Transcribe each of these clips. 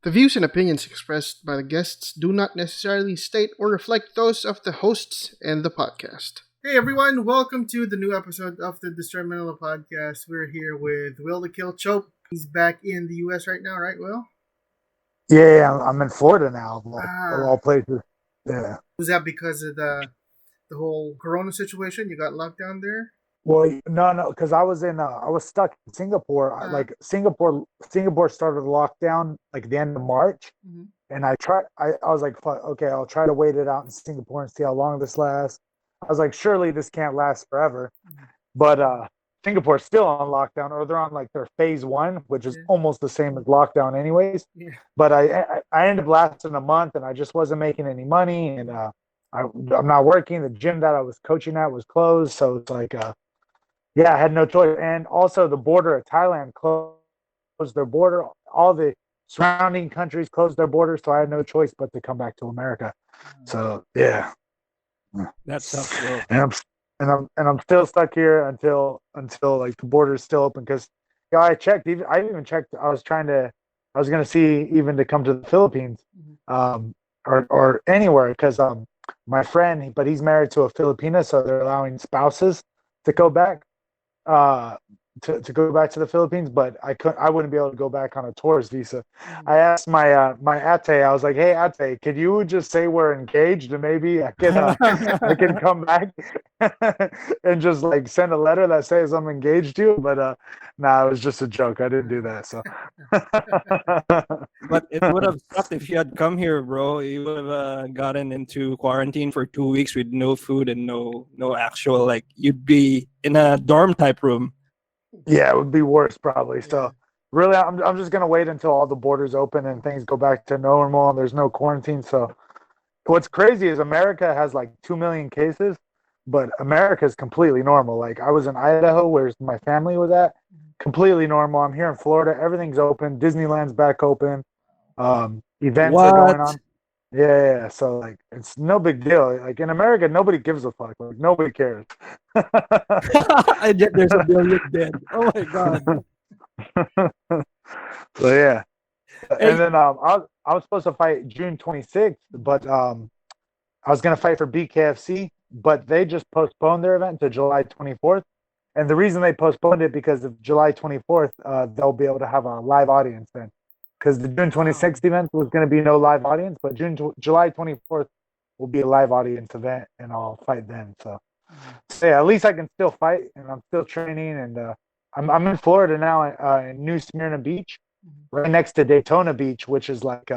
The views and opinions expressed by the guests do not necessarily state or reflect those of the hosts and the podcast. Hey everyone, welcome to the new episode of the Discriminal Podcast. We're here with Will the Kill Chope. He's back in the US right now, right, Will? Yeah, I'm in Florida now, of Ah, all places. Yeah. was that because of the whole Corona situation? You got locked down there? Well, no, because I was stuck in Singapore. Ah, Like Singapore started lockdown like the end of March, mhm. and I was like, fuck, okay, I'll try to wait it out in Singapore and see how long this lasts. I was like, surely this can't last forever. But Singapore's still on lockdown, or they're on like their phase one, which is Yeah, almost the same as lockdown, anyways. yeah. But I ended up lasting a month, and I just wasn't making any money, and I'm not working. The gym that I was coaching at was closed, so it's like yeah, I had no choice. And also, the border of Thailand closed their border. All the surrounding countries closed their borders, so I had no choice but to come back to America. So yeah, That sucks, bro. and I'm still stuck here until like the border is still open because yeah, I even checked. I was gonna see even to come to the Philippines, or anywhere because my friend, but he's married to a Filipina, so they're allowing spouses to go back uh to go back to the Philippines, but I wouldn't be able to go back on a tourist visa. I asked my ate, I was like, "Hey ate, could you just say we're engaged and maybe I can come back and just like send a letter that says I'm engaged to you?" But nah, it was just a joke. I didn't do that. So But it would have sucked if you had come here, bro. You would have gotten into quarantine for 2 weeks with no food and no actual like. You'd be in a dorm type room. yeah, it would be worse probably. Yeah. So really, I'm just gonna wait until all the borders open and things go back to normal and there's no quarantine. So what's crazy is America has like 2 million cases, but America is completely normal. Like I was in Idaho, where my family was at, completely normal. I'm here in Florida, everything's open. Disneyland's back open. Events are going What? on. Yeah, yeah, yeah. So like, it's no big deal. Like in America, nobody gives a fuck. Like nobody cares. And yet there's a billion dead. Oh my god. So yeah, and Hey, then I was supposed to fight June 26th, but I was gonna fight for BKFC, but they just postponed their event to July 24th. And the reason they postponed it because of July 24th, they'll be able to have a live audience then. Because the June Wow. 26th event was going to be no live audience, but July 24th will be a live audience event, and I'll fight then. So yeah, at least I can still fight, and I'm still training, and I'm in Florida now, in New Smyrna Beach, right next to Daytona Beach, which is like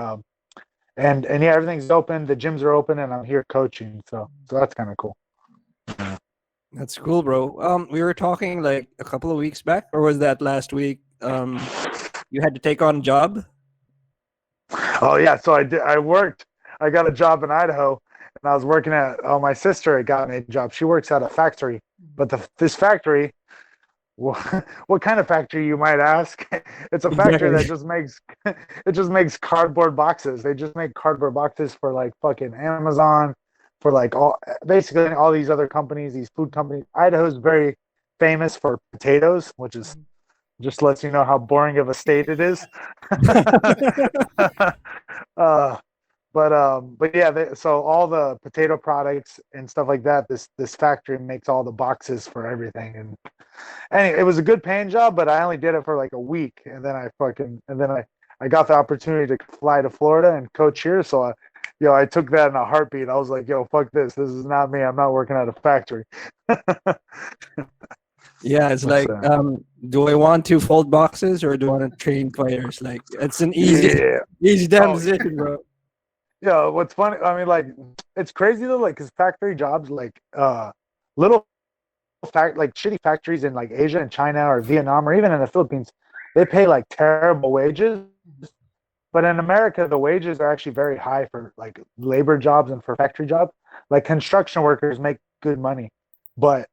and yeah, everything's open, the gyms are open, and I'm here coaching, so that's kind of cool. that's cool, bro. We were talking like a couple of weeks back, or was that last week? You had to take on a job. Oh yeah, so I did. I worked. I got a job in Idaho, and I was working at. Oh, my sister got me a job. She works at a factory, but this factory. What kind of factory, you might ask? It's a factory Exactly. that just makes it just makes cardboard boxes. They just make cardboard boxes for like fucking Amazon, for like all basically all these other companies, these food companies. Idaho's very famous for potatoes, which is just lets you know how boring of a state it is. uh, but yeah, so all the potato products and stuff like that, this factory makes all the boxes for everything. And anyway, it was a good paying job, but I only did it for like a week, and then I got the opportunity to fly to Florida and coach here. So I took that in a heartbeat. I was like, yo, fuck this. This is not me. I'm not working at a factory. Yeah, it's like, So, do I want to fold boxes or do I want to train players? Like, it's an easy, yeah. easy damn Oh, decision, bro. yeah. What's funny? I mean, like, it's crazy though. Like, cause factory jobs, like, little like shitty factories in like Asia and China or Vietnam or even in the Philippines, they pay like terrible wages. But in America, the wages are actually very high for like labor jobs and for factory jobs. Like construction workers make good money, but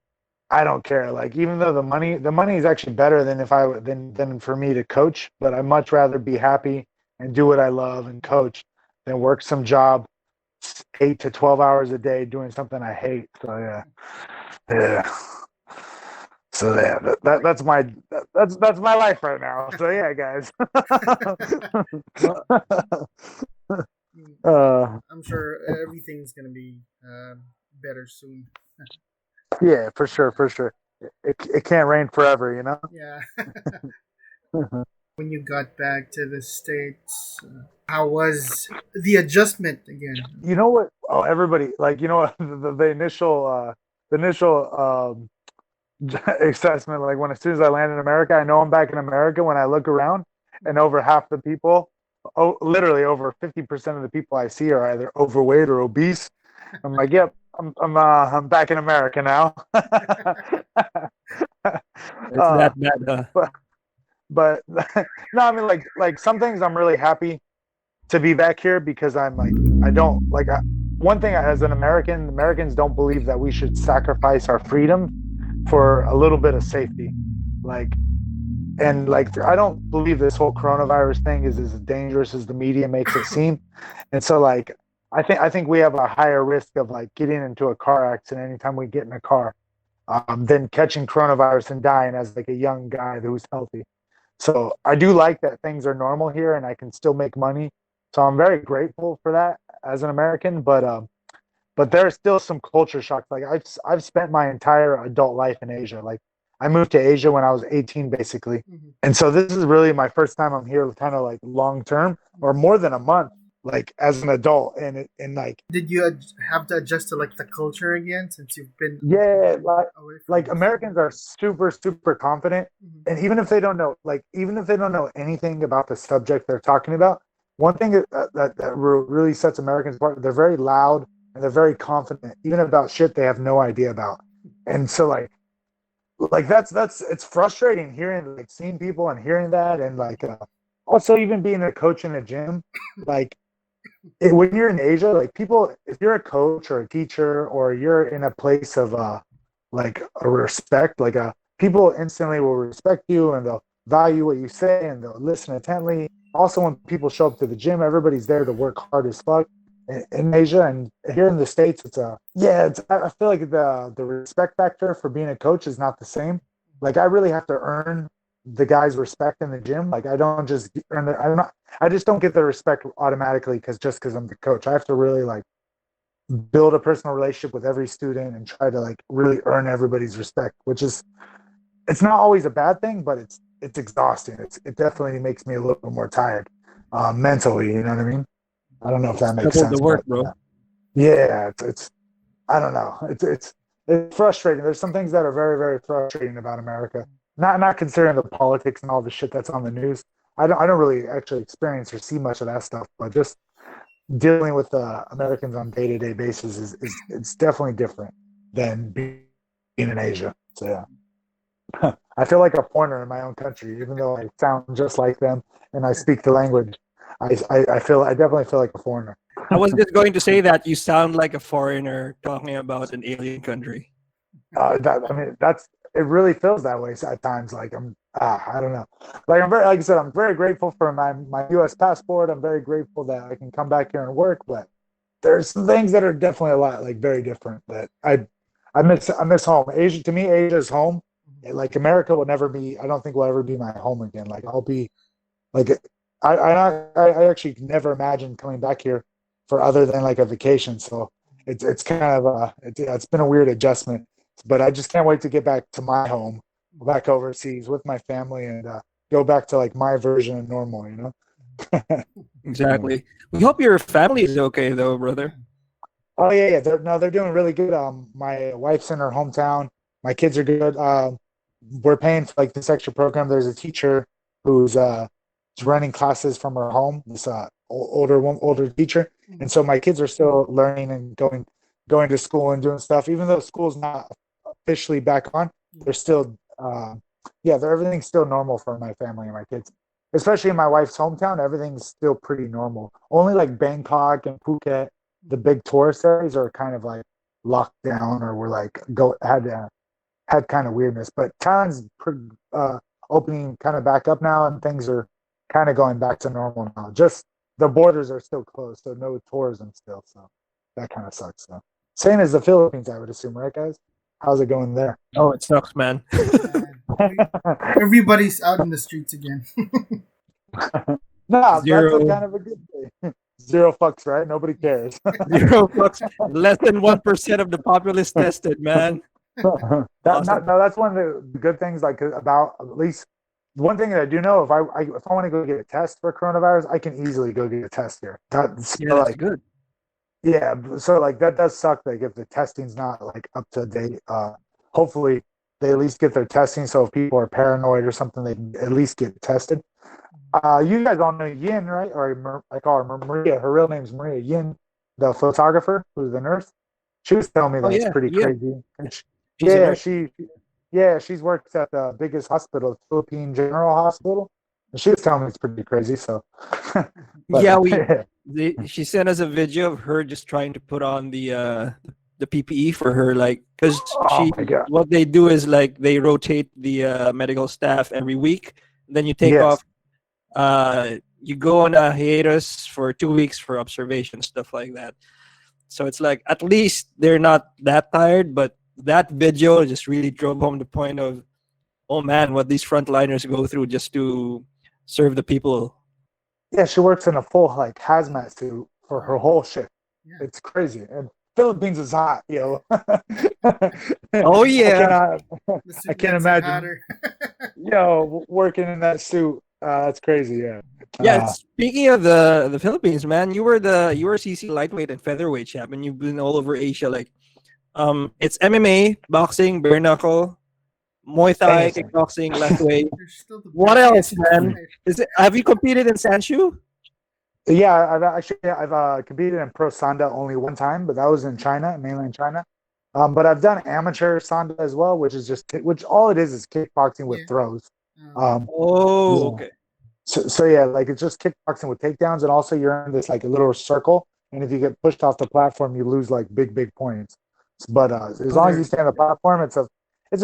I don't care. Like even though the money is actually better than if I than for me to coach, but I much rather be happy and do what I love and coach than work some job 8 to 12 hours a day doing something I hate. So yeah, yeah. So yeah, that's my life right now. So yeah, guys. Well, I'm sure everything's gonna be better soon. Yeah, for sure, for sure. It can't rain forever, you know. Yeah. When you got back to the States, how was the adjustment again? You know what? Oh, everybody, like, you know what, the initial assessment, like when as soon as I land in America, I know I'm back in America. When I look around, and over half the people, oh, literally over 50% of the people I see are either overweight or obese. I'm like, yep, I'm back in America now. it's uh, that bad. but but no, I mean, like some things I'm really happy to be back here because I'm like, I don't like one thing as an American, Americans don't believe that we should sacrifice our freedom for a little bit of safety. Like, and like, I don't believe this whole coronavirus thing is as dangerous as the media makes it seem. And so like, I think we have a higher risk of like getting into a car accident anytime we get in a car, than catching coronavirus and dying as like a young guy who's healthy. So I do like that things are normal here and I can still make money. So I'm very grateful for that as an American. But there are still some culture shocks. Like I've spent my entire adult life in Asia. Like I moved to Asia when I was 18, basically, Mhm. and so this is really my first time I'm here, kind of like long term or more than a month, like as an adult, and like Did you have to adjust to like the culture again since you've been yeah, away from like this? Americans are super super confident, Mhm. and even if they don't know anything about the subject they're talking about, one thing that really sets Americans apart, they're very loud and they're very confident, even about shit they have no idea about. And so like that's it's frustrating hearing like seeing people and hearing that, and like also even being a coach in a gym, like when you're in Asia, like people, if you're a coach or a teacher or you're in a place of like a respect, like people instantly will respect you and they'll value what you say and they'll listen intently. Also, when people show up to the gym, everybody's there to work hard as fuck in Asia, and here in the States, it's a yeah. It's I feel like the respect factor for being a coach is not the same. Like I really have to earn the guy's respect in the gym. Like I don't just earn it. I just don't get the respect automatically because I'm the coach. I have to really like build a personal relationship with every student and try to like really earn everybody's respect, which is it's not always a bad thing, but it's exhausting. It definitely makes me a little more tired mentally. You know what I mean? I don't know if It's that makes double the sense, work, but bro. yeah, it's I don't know. It's frustrating. There's some things that are very very frustrating about America. Not considering the politics and all the shit that's on the news. I don't really actually experience or see much of that stuff, but just dealing with Americans on day to day basis is it's definitely different than being in Asia. So yeah, I feel like a foreigner in my own country, even though I sound just like them and I speak the language. I definitely feel like a foreigner. I was just going to say that you sound like a foreigner talking about an alien country. I mean, it really feels that way at times. Like I don't know. Like I'm very, like I said, I'm very grateful for my U.S. passport. I'm very grateful that I can come back here and work. But there's some things that are definitely a lot like very different that I miss home. Asia to me, Asia is home. Like America will never be. I don't think will ever be my home again. Like I'll be like I actually never imagined coming back here for other than like a vacation. So it's kind of it's been a weird adjustment, but I just can't wait to get back to my home, back overseas with my family, and go back to like my version of normal. You know. Exactly. We hope your family is okay, though, brother. Oh yeah, yeah. They're doing really good. My wife's in her hometown. My kids are good. We're paying for like this extra program. There's a teacher who's is running classes from her home. This older teacher, and so my kids are still learning and going to school and doing stuff. Even though school's not officially back on, they're still yeah. Everything's still normal for my family and my kids. Especially in my wife's hometown, everything's still pretty normal. Only like Bangkok and Phuket, the big tourist areas are kind of like locked down or were like had kind of weirdness. But Thailand's opening kind of back up now, and things are kind of going back to normal now. Just the borders are still closed, so no tourism still. So that kind of sucks. So same as the Philippines, I would assume, right, guys? how's it going there? Oh, it sucks, man. Everybody's out in the streets again. No, that's a Zero, kind of a good thing. Zero fucks, right? Nobody cares. zero fucks. Less than 1% of the populace tested, man. Awesome. No, that's one of the good things. Like about at least one thing that I do know, if I want to go get a test for coronavirus, I can easily go get a test here. That's Yeah, that's like good. yeah. So like that does suck. Like if the testing's not like up to date, hopefully they at least get their testing. So if people are paranoid or something, they can at least get tested. You guys all know Yin, right? Or I call her Maria. Her real name's Maria Yin, the photographer who's the nurse. She was telling me Oh that it's yeah, pretty yeah. crazy. She's a Yeah, nurse. she's works at the biggest hospital, Philippine General Hospital. And she was telling me it's pretty crazy. So, but Yeah, yeah, she sent us a video of her just trying to put on the PPE for her, like, because oh my god, what they do is like they rotate the medical staff every week. Then you take yes, off. You go on a hiatus for 2 weeks for observation, stuff like that. So it's like at least they're not that tired, but that video just really drove home the point of, oh man, what these frontliners go through just to serve the people. yeah. She works in a full like hazmat suit for her whole shift. Yeah. It's crazy, and Philippines is hot, yo. Oh yeah. The suit I can't gets imagine. hotter. Yo, working in that suit. That's crazy. Yeah. Yeah, speaking of the Philippines, man, you were CC lightweight and featherweight champion. You've been all over Asia. Like, it's MMA, boxing, bare knuckle, Muay Thai, Anything. kickboxing, left weight. You're still the What best. else, man? Have you competed in Sanshu? Yeah, I've competed in pro sanda only one time, but that was in China, mainland China. But I've done amateur sanda as well, which all it is kickboxing with Yeah. throws. Oh, Yeah. okay. So yeah, like it's just kickboxing with takedowns, and also you're in this like a little circle, and if you get pushed off the platform, you lose like big points. But as long as you stay on the platform, it's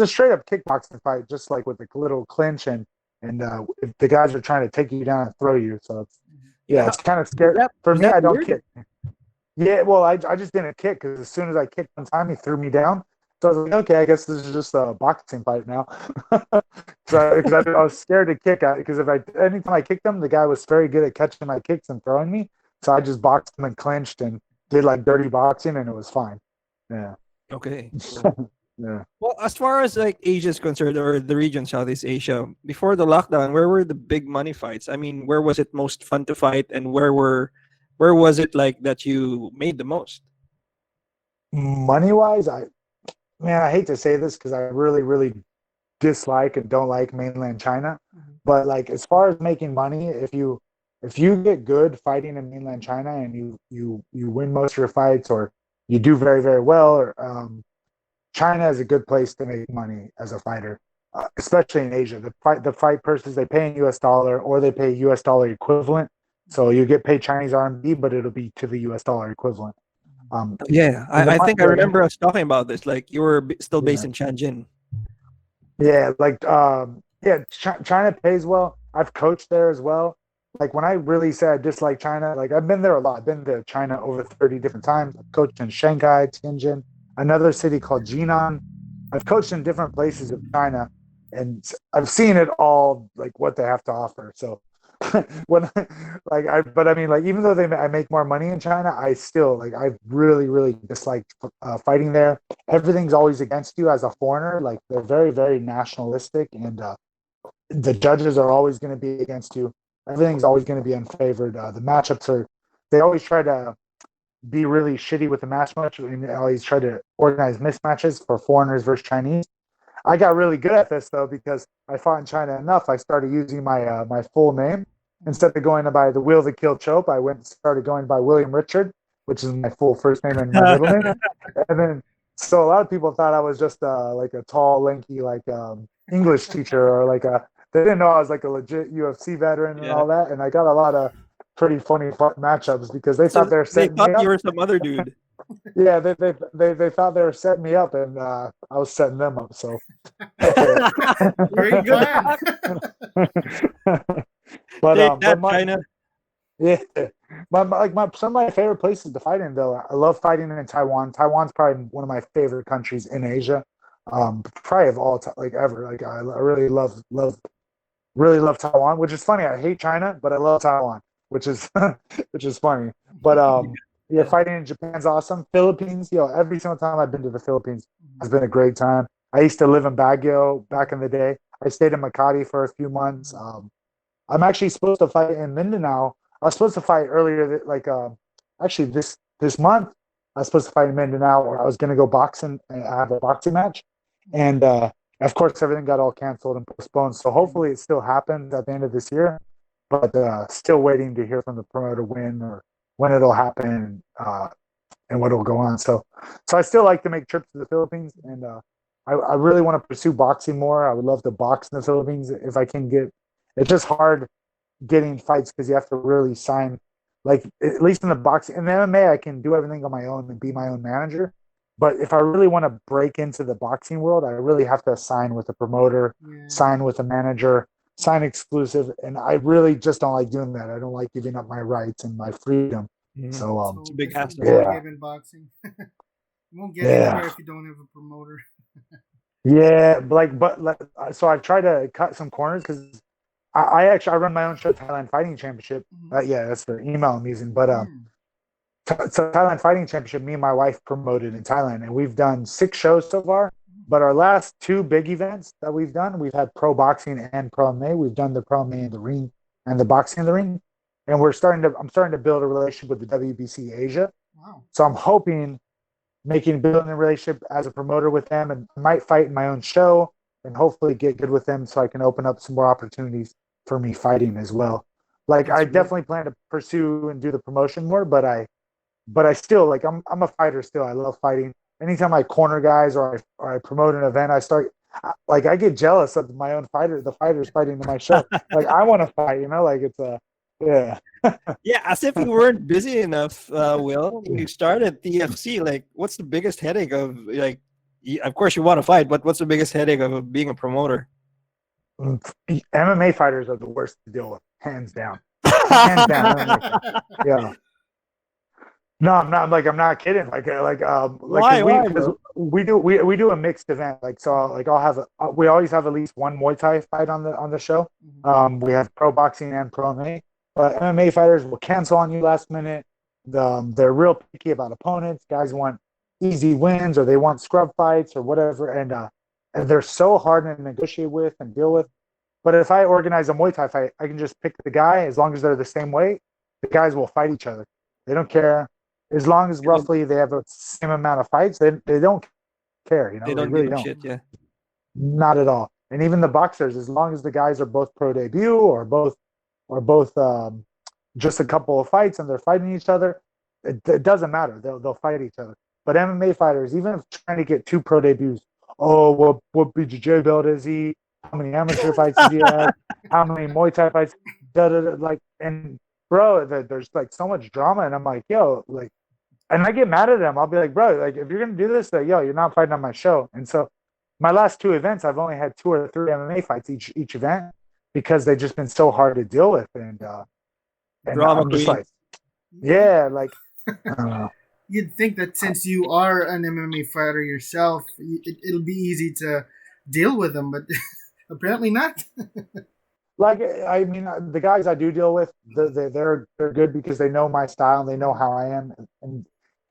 a straight up kickboxing fight, just like with a little clinch and if the guys are trying to take you down and throw you. So it's kind of scary. For me, I don't kick. Yeah, well, I just didn't kick because as soon as I kicked one time, he threw me down. So I was like, okay, I guess this is just a boxing fight now. So because I was scared to kick at because anytime I kicked him, the guy was very good at catching my kicks and throwing me. So I just boxed him and clinched and did like dirty boxing, and it was fine. Yeah. Okay. Yeah. Well, as far as like Asia is concerned, or the region Southeast Asia, before the lockdown, where were the big money fights? I mean, where was it most fun to fight, and where was it like that you made the most? Money wise, I hate to say this because I really dislike and don't like mainland China. But like as far as making money, if you get good fighting in mainland China and you win most of your fights or you do very well, or China is a good place to make money as a fighter, especially in Asia. The fight purses they pay in US dollar or they pay US dollar equivalent. So you get paid Chinese RMB, but it'll be to the US dollar equivalent. Yeah, I think I remember us talking about this. Like you were still based in Tianjin. Yeah, like China pays well. I've coached there as well. Like when I really say I dislike China, like I've been there a lot. I've been to China over 30 different times. I've coached in Shanghai, Tianjin, another city called Jinan. I've coached in different places of China, and I've seen it all, like what they have to offer. So but I mean, like even though I make more money in China, I still like I really disliked fighting there. Everything's always against you as a foreigner. Like they're very nationalistic, and the judges are always going to be against you. Everything's always going to be unfavored. The matchups they always try to be really shitty with the match, and they always try to organize mismatches for foreigners versus Chinese. I got really good at this though because I fought in China enough. I started using my full name instead of going by the Will that Killed Chope. I started going by William Richard, which is my full first name and my middle name. And then so a lot of people thought I was just like a tall, lanky English teacher or they didn't know I was like a legit UFC veteran and all that. And I got a lot of pretty funny matchups because they thought they were setting me up. You were some other dude. Yeah, they thought they were setting me up, and I was setting them up. So very good. But China. Yeah, some of my favorite places to fight in though. I love fighting in Taiwan. Taiwan's probably one of my favorite countries in Asia. probably of all time, like ever. Like I really love Taiwan, which is funny. I hate China, but I love Taiwan, which is which is funny. But yeah, fighting in Japan's awesome. Philippines, every single time I've been to the Philippines has been a great time. I used to live in Baguio back in the day. I stayed in Makati for a few months. I'm actually supposed to fight in Mindanao. I was supposed to fight earlier, actually this month. I was supposed to fight in Mindanao, or I was going to go boxing and have a boxing match, and of course everything got all canceled and postponed. So hopefully it still happens at the end of this year, but still waiting to hear from the promoter when it'll happen and what will go on. So I still like to make trips to the Philippines, and I really want to pursue boxing more. I would love to box in the Philippines if I can get. It's just hard getting fights because you have to really sign. Like at least in the boxing, in the MMA, I can do everything on my own and be my own manager. But if I really want to break into the boxing world, I really have to sign with a promoter, sign with a manager, sign exclusive, and I really just don't like doing that. I don't like giving up my rights and my freedom. So it's a big hassle. In boxing. You won't get anywhere if you don't have a promoter. So I've tried to cut some corners because I run my own show, Thailand Fighting Championship. That's the email I'm using. But so Thailand Fighting Championship, me and my wife promoted in Thailand, and we've done 6 shows so far. But our last 2 big events that we've done, we've had pro boxing and pro MMA. We've done the pro MMA in the ring and the boxing in the ring, and I'm starting to build a relationship with the WBC Asia. Wow. So I'm hoping building a relationship as a promoter with them, and I might fight in my own show and hopefully get good with them so I can open up some more opportunities for me fighting as well. Like I definitely plan to pursue and do the promotion more, but I still like I'm a fighter still. I love fighting. Anytime I corner guys or I promote an event, I get jealous of my own the fighters fighting in my show. Like I want to fight, like it's yeah. Yeah, as if you weren't busy enough, Will. You started TFC. Like, what's the biggest headache of of course you want to fight, but what's the biggest headache of being a promoter? MMA fighters are the worst to deal with, hands down. Hands down. Yeah. No, I'm not. I'm not kidding. Why? Because we do a mixed event. We always have at least one Muay Thai fight on the show. We have pro boxing and pro MMA. But MMA fighters will cancel on you last minute. They're real picky about opponents. Guys want easy wins or they want scrub fights or whatever, and they're so hard to negotiate with and deal with. But if I organize a Muay Thai fight, I can just pick the guy as long as they're the same weight. The guys will fight each other. They don't care. As long as roughly they have the same amount of fights, they don't care. They don't really give a shit, yeah. Not at all. And even the boxers, as long as the guys are both pro debut or both just a couple of fights and they're fighting each other, it doesn't matter. They'll fight each other. But MMA fighters, even if trying to get 2 pro debuts, what BJJ belt is he? How many amateur fights does he have? How many Muay Thai fights? And bro, there's so much drama, and I'm like, yo, and I get mad at them. I'll be like, bro, if you're gonna do this, you're not fighting on my show. And so, my last 2 events, I've only had 2 or 3 MMA fights each event because they've just been so hard to deal with, and drama I'm just queen. I don't know. You'd think that since you are an MMA fighter yourself, it'll be easy to deal with them, but apparently not. The guys I do deal with, they're good because they know my style and they know how I am,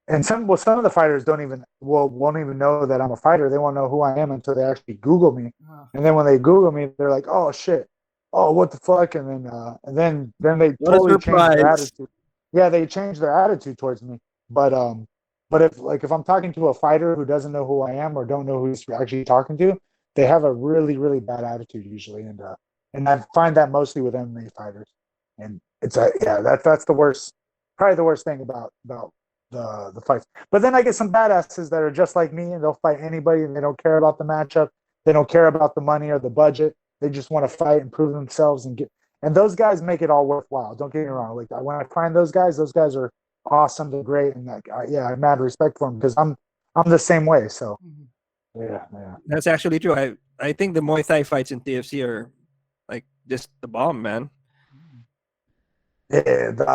and some of the fighters won't even know that I'm a fighter. They won't know who I am until they actually Google me, and then when they Google me, they're like, "Oh shit, oh what the fuck," and then they totally change their attitude. Yeah, they change their attitude towards me. But if I'm talking to a fighter who doesn't know who I am or don't know who he's actually talking to, they have a really really bad attitude usually, and I find that mostly with MMA fighters, and it's that's the worst, probably the worst thing about the fights. But then I get some badasses that are just like me, and they'll fight anybody, and they don't care about the matchup, they don't care about the money or the budget. They just want to fight and prove themselves and those guys make it all worthwhile. Don't get me wrong. When I find those guys are awesome, they're great, and I have mad respect for them because I'm the same way. So yeah. That's actually true. I think the Muay Thai fights in TFC are just the bomb, man. Yeah, it's a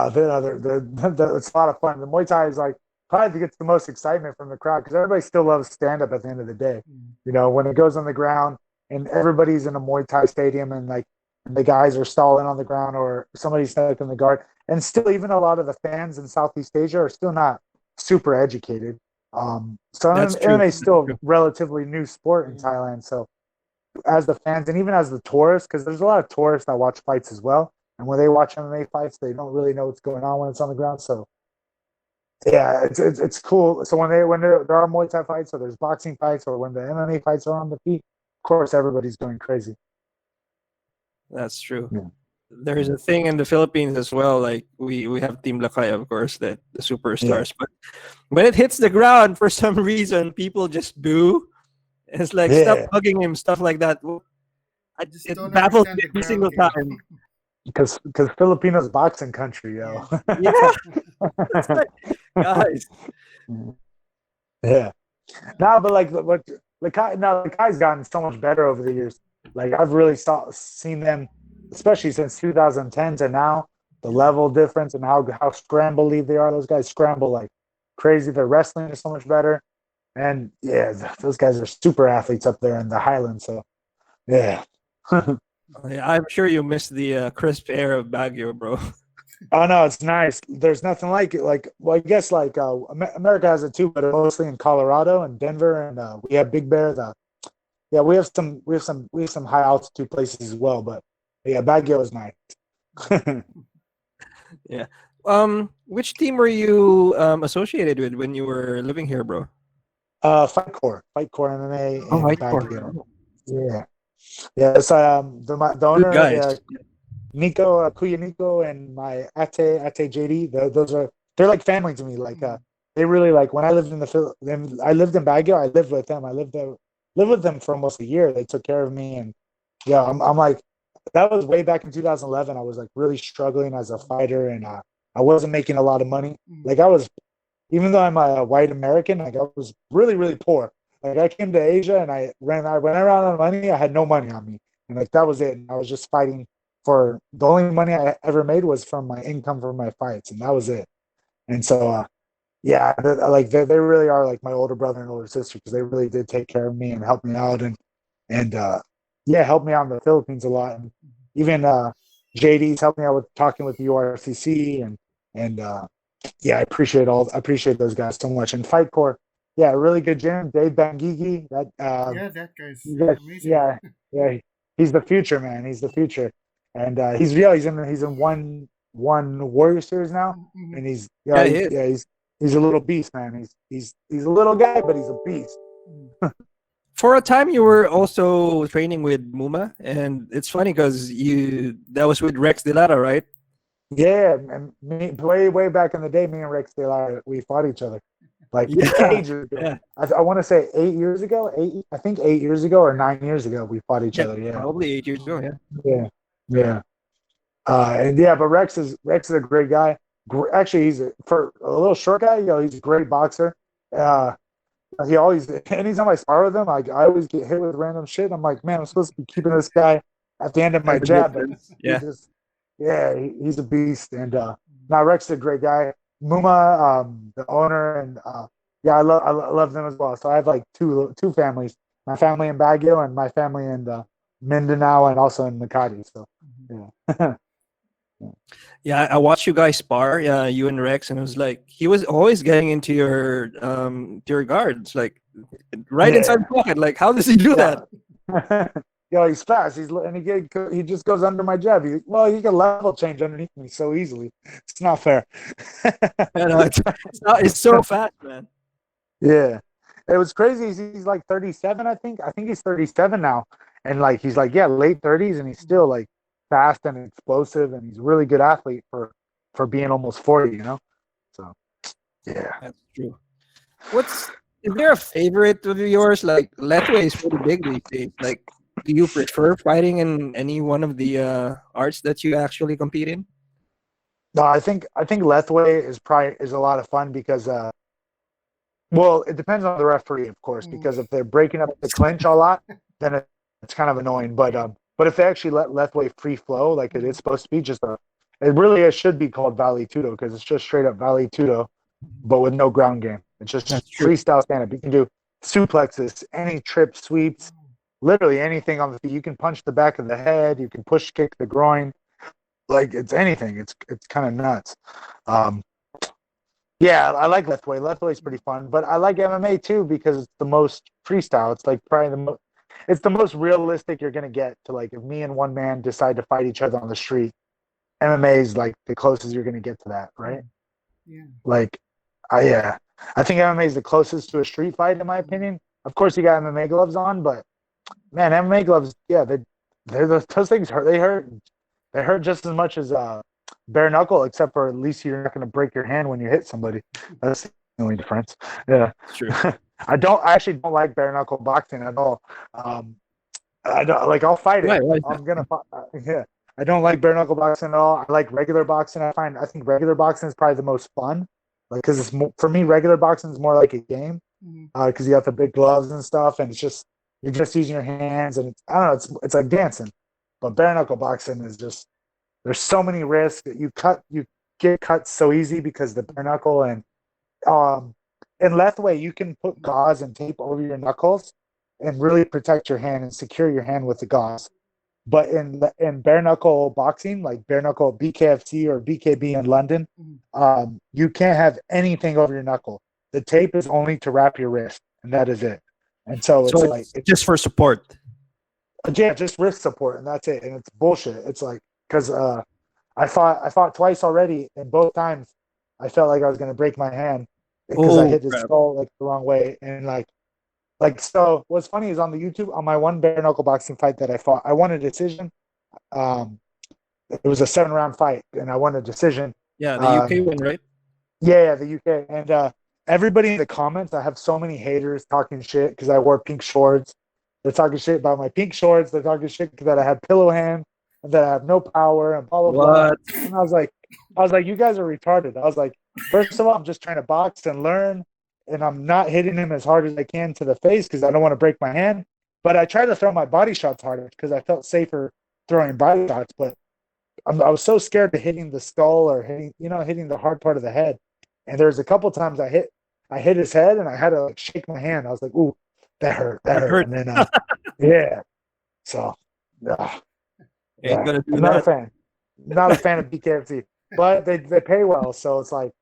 lot of fun. The Muay Thai is probably gets the most excitement from the crowd because everybody still loves stand up at the end of the day. You know, when it goes on the ground and everybody's in a Muay Thai stadium and like the guys are stalling on the ground or somebody's stuck in the guard, and still even a lot of the fans in Southeast Asia are still not super educated. So That's true. MMA is still a relatively new sport in Thailand. So as the fans and even as the tourists, because there's a lot of tourists that watch fights as well, and when they watch MMA fights, they don't really know what's going on when it's on the ground. So yeah, it's cool. So when there are Muay Thai fights or there's boxing fights or when the MMA fights are on the feet, of course everybody's going crazy. That's true. Yeah. There's a thing in the Philippines as well. Like we have Team Lakay, of course, that the superstars. But when it hits the ground, for some reason, people just boo. It's like stop hugging him, stuff like that. It baffles me every single time. Because Filipinos boxing country, yo. Yeah. It's like, guys. Yeah. No, but like what Lakai's gotten so much better over the years. Like I've really seen them, especially since 2010 to now, the level difference and how scrambly they are. Those guys scramble like crazy. Their wrestling is so much better. And yeah, those guys are super athletes up there in the Highlands. So yeah. I'm sure you missed the crisp air of Baguio, bro. Oh no, it's nice. There's nothing like it. Like, well, I guess like America has it too, but mostly in Colorado and Denver, and we have Big Bear. We have some high altitude places as well. But yeah, Baguio is nice. Yeah. Which team were you associated with when you were living here, bro? Fight Core MMA. Oh, Fight Baguio. Core. Yeah. Yeah, it's the owner, guys. Nico Kuya Nico and my Ate JD. They're like family to me. Like they really like when I lived in I lived in Baguio. I lived with them. I lived with them for almost a year. They took care of me, and yeah, I'm like that was way back in 2011. I was like really struggling as a fighter, and I wasn't making a lot of money. Like I was, even though I'm a white American, like I was really really poor. Like I came to Asia and I went around on money. I had no money on me, and like that was it. And I was just fighting for the only money I ever made was from my income from my fights, and that was it. And so, yeah, they really are like my older brother and older sister because they really did take care of me and help me out and yeah, helped me out in the Philippines a lot. And even JD's helped me out with talking with the URCC and yeah, I appreciate those guys so much. And Fight Core. Yeah, really good gym. Dave Bangigi. That that guy's amazing. Yeah, he's the future, man. He's the future, and he's in one Warrior Series now, and he's a little beast, man. He's a little guy, but he's a beast. For a time, you were also training with Muma, and it's funny because that was with Rex De Lara, right? Yeah, and way back in the day, me and Rex De Lara, we fought each other. Like ages ago. Yeah. I want to say 8 years ago. 8 years ago or 9 years ago we fought each other. Yeah, probably 8 years ago. Yeah. But Rex is a great guy. Actually, for a little short guy. He's a great boxer. He always anytime I spar with him, I always get hit with random shit. I'm like, man, I'm supposed to be keeping this guy at the end of my jab. But he's a beast. And now Rex is a great guy. Muma, the owner, and I love them as well. So I have like two families: my family in Baguio and my family in Mindanao and also in Makati. So yeah. Yeah, I watched you guys spar, you and Rex, and it was like he was always getting into your guards, like right inside the pocket. Like, how does he do that? He's fast. He just goes under my jab. He can level change underneath me so easily. It's not fair. It's so fast, man. Yeah, it was crazy. He's like 37, I think. I think he's 37 now, and like he's like late 30s, and he's still like fast and explosive, and he's a really good athlete for being almost 40. So yeah, that's true. Is there a favorite of yours? Like Lethway is pretty big these days. Like, do you prefer fighting in any one of the arts that you actually compete in? No, I think Lethway is a lot of fun because it depends on the referee, of course, because if they're breaking up the clinch a lot, then it's kind of annoying. But if they actually let Lethway free flow like it is supposed to be, it should be called Vale Tudo because it's just straight up Vale Tudo. but with no ground game. It's just That's true. freestyle stand-up. You can do suplexes, any trip sweeps, literally anything on the feet. You can punch the back of the head. You can push kick the groin. Like it's anything. It's kind of nuts. Yeah, I like Lethway. Lethway is pretty fun, but I like MMA too because it's the most freestyle. It's like probably the most. It's the most realistic you're gonna get to like if me and one man decide to fight each other on the street. MMA is like the closest you're gonna get to that, right? Yeah. Like, I think MMA is the closest to a street fight in my opinion. Of course, you got MMA gloves on, but man, MMA gloves, yeah, those things hurt. They hurt just as much as bare knuckle, except for at least you're not going to break your hand when you hit somebody. That's the only difference. Yeah, That's true. I actually don't like bare knuckle boxing at all. I don't like. I'll fight it. Why is I'm gonna fight. Yeah, I don't like bare knuckle boxing at all. I like regular boxing. I think regular boxing is probably the most fun. Like, because it's more, for me, regular boxing is more like a game. Because you have the big gloves and stuff, and it's just you're just using your hands, and I don't know. It's like dancing. But bare knuckle boxing is just there's so many risks that you get cut so easy because the bare knuckle and in Lethway you can put gauze and tape over your knuckles and really protect your hand and secure your hand with the gauze. But in bare knuckle boxing, like bare knuckle BKFC or BKB in London, you can't have anything over your knuckle. The tape is only to wrap your wrist, and that is it. And so it's just for support. Yeah, just wrist support, and that's it. And it's bullshit. It's like because I fought twice already, and both times I felt like I was going to break my hand because I hit the skull like the wrong way, and like so. What's funny is on the YouTube on my one bare knuckle boxing fight that I fought, I won a decision. It was a 7-round fight, and I won a decision. Yeah, the UK one, right? Yeah, the UK, and everybody in the comments, I have so many haters talking shit because I wore pink shorts. They're talking shit about my pink shorts. They're talking shit that I had pillow hands and that I have no power and blah blah blah. And I was like, you guys are retarded. I was like, first of all, I'm just trying to box and learn, and I'm not hitting him as hard as I can to the face because I don't want to break my hand. But I try to throw my body shots harder because I felt safer throwing body shots. But I was so scared of hitting the skull or hitting the hard part of the head. And there's a couple times I hit his head and I had to like shake my hand. I was like, ooh, that hurt. And then, yeah. So, Ain't gonna do I'm that. not a fan. Not a fan of BKFC, but they pay well. So it's like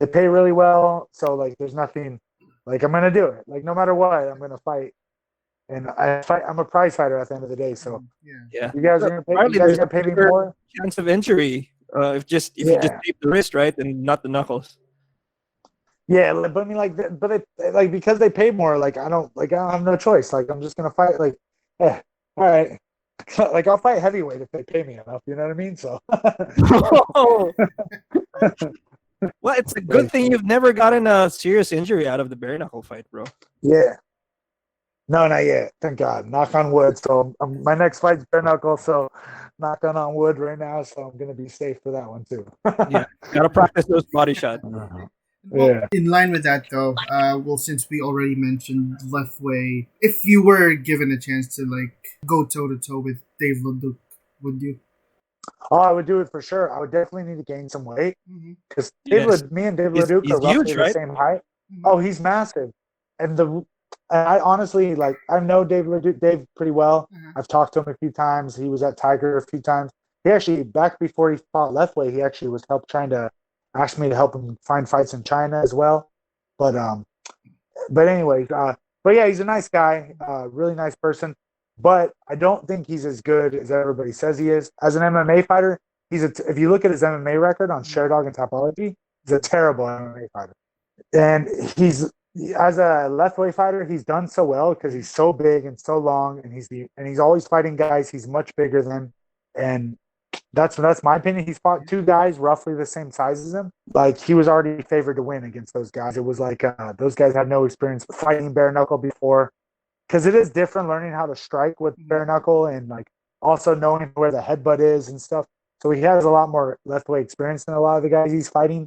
they pay really well. So like, there's nothing like I'm gonna do it. Like no matter what, I'm gonna fight. And I'm a prize fighter at the end of the day. So yeah, you guys are gonna pay me more. Chance of injury if you just tape the wrist right and not the knuckles. Yeah, but I mean, like, but they like because they pay more. Like, I don't have no choice. Like, I'm just gonna fight. Like, all right, like I'll fight heavyweight if they pay me enough. You know what I mean? So. Well, it's a good thing you've never gotten a serious injury out of the bare knuckle fight, bro. Yeah. No, not yet. Thank God. Knock on wood. So my next fight's bare knuckle. So knocking on wood right now. So I'm gonna be safe for that one too. Yeah, gotta practice those body shots. Well, in line with that, though, since we already mentioned Lethway, if you were given a chance to like go toe to toe with Dave Leduc, would you? Oh, I would do it for sure. I would definitely need to gain some weight because me and Dave Leduc are roughly huge, right? the same height. Oh, he's massive, and I honestly I know Dave pretty well. I've talked to him a few times. He was at Tiger a few times. He actually back before he fought Lethway, he actually was trying to asked me to help him find fights in China as well. But anyways, but yeah, he's a nice guy, really nice person. But I don't think he's as good as everybody says he is. As an MMA fighter, if you look at his MMA record on Sherdog and Topology, he's a terrible MMA fighter. And as a Lethway fighter, he's done so well because he's so big and so long, and he's always fighting guys he's much bigger than, and that's my opinion. He's fought 2 guys roughly the same size as him. Like he was already favored to win against those guys. It was like those guys had no experience fighting bare knuckle before, because it is different learning how to strike with bare knuckle and like also knowing where the headbutt is and stuff. So he has a lot more Lethway experience than a lot of the guys he's fighting.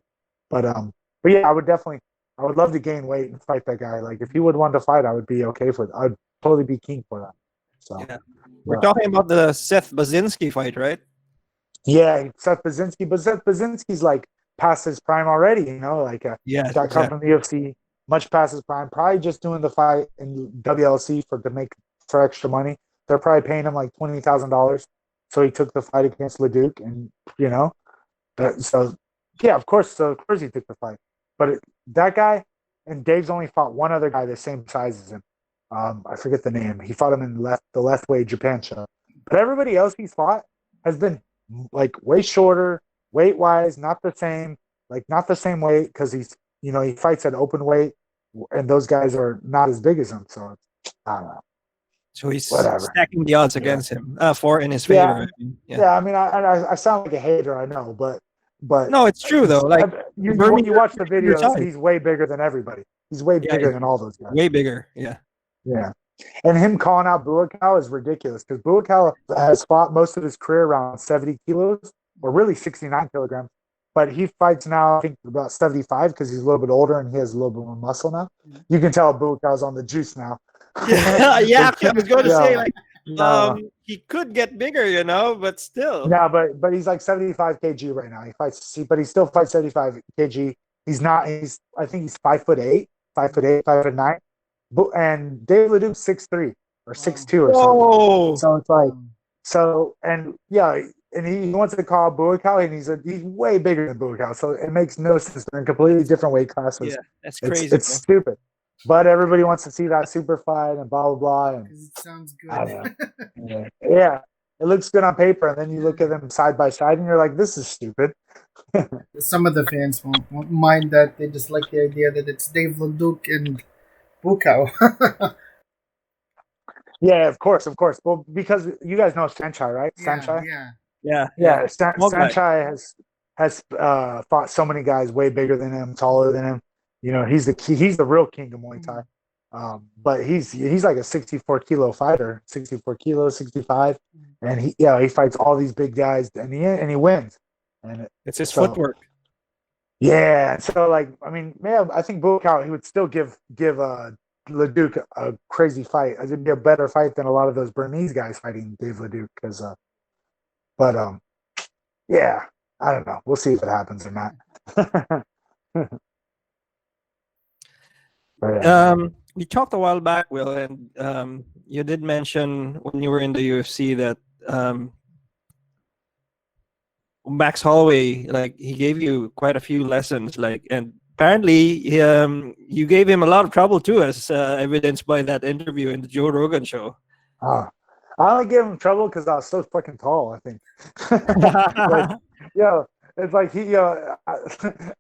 But yeah, I would love to gain weight and fight that guy. Like if he would want to fight, I would be okay for it. I'd totally be keen for that. So we're talking about the Seth Baczynski fight, right? Yeah, Seth Baczynski, but Seth Baczynski's like past his prime already. Like Yes, got cut exactly. from the UFC, much past his prime. Probably just doing the fight in WLC for extra money. They're probably paying him like $20,000, so he took the fight against Leduc, and so yeah, of course. So of course he took the fight, but that guy and Dave's only fought one other guy the same size as him. I forget the name. He fought him in the left weight Japan show, but everybody else he's fought has been like way shorter, weight wise, not the same, like not the same weight because he fights at open weight, and those guys are not as big as him. So I don't know, So he's whatever. stacking the odds Yeah, against him, for in his yeah, favor. I mean, yeah. yeah. I mean, I sound like a hater, I know, but No, it's true though. Like Burmese you watch the are your videos, size. he's way bigger than everybody. He's way Yeah, bigger he's than all those guys. way bigger. Yeah. Yeah. And him calling out Buakaw is ridiculous because Buakaw has fought most of his career around 70 kilos or really 69 kilograms. But he fights now, I think, about 75 because he's a little bit older and he has a little bit more muscle now. You can tell Buakaw's on the juice now. Yeah, yeah. I was going to say Yeah. like, No, he could get bigger, but still. no, but he's like 75 kg right now. But he still fights 75 kg. He's not. I think he's 5'8", 5'8", 5'9". And Dave Leduc's 6'3" or 6'2" or something. Whoa. So it's like and yeah, and he wants to call Buakaw, and he's way bigger than Buakaw. So it makes no sense. They're in completely different weight classes. Yeah, that's crazy. It's stupid. But everybody wants to see that super fight and blah blah blah. And It sounds I good. don't know. Yeah, it looks good on paper, and then you look at them side by side, and you're like, "This is stupid." Some of the fans won't mind that. They just like the idea that it's Dave Leduc and Bukau. Yeah, of course. Well, because you guys know Sanchai, right? Sanchai. Yeah. Yeah. Small guy. Sanchai has fought so many guys way bigger than him, taller than him. He's the real king of Muay Thai. But he's like a 64 kilo fighter, 64 kilos, 65, and he fights all these big guys, and he wins. And It's his footwork. Yeah, so like I mean, man, I think Buakaw he would still give Leduc a crazy fight. It'd be a better fight than a lot of those Burmese guys fighting Dave Leduc because but yeah, I don't know. We'll see if it happens or not. You talked a while back, Will, and you did mention when you were in the UFC that Max Holloway, like he gave you quite a few lessons, like, and apparently you gave him a lot of trouble too, as evidenced by that interview in the Joe Rogan show. I only gave him trouble because I was so fucking tall, I think. It's like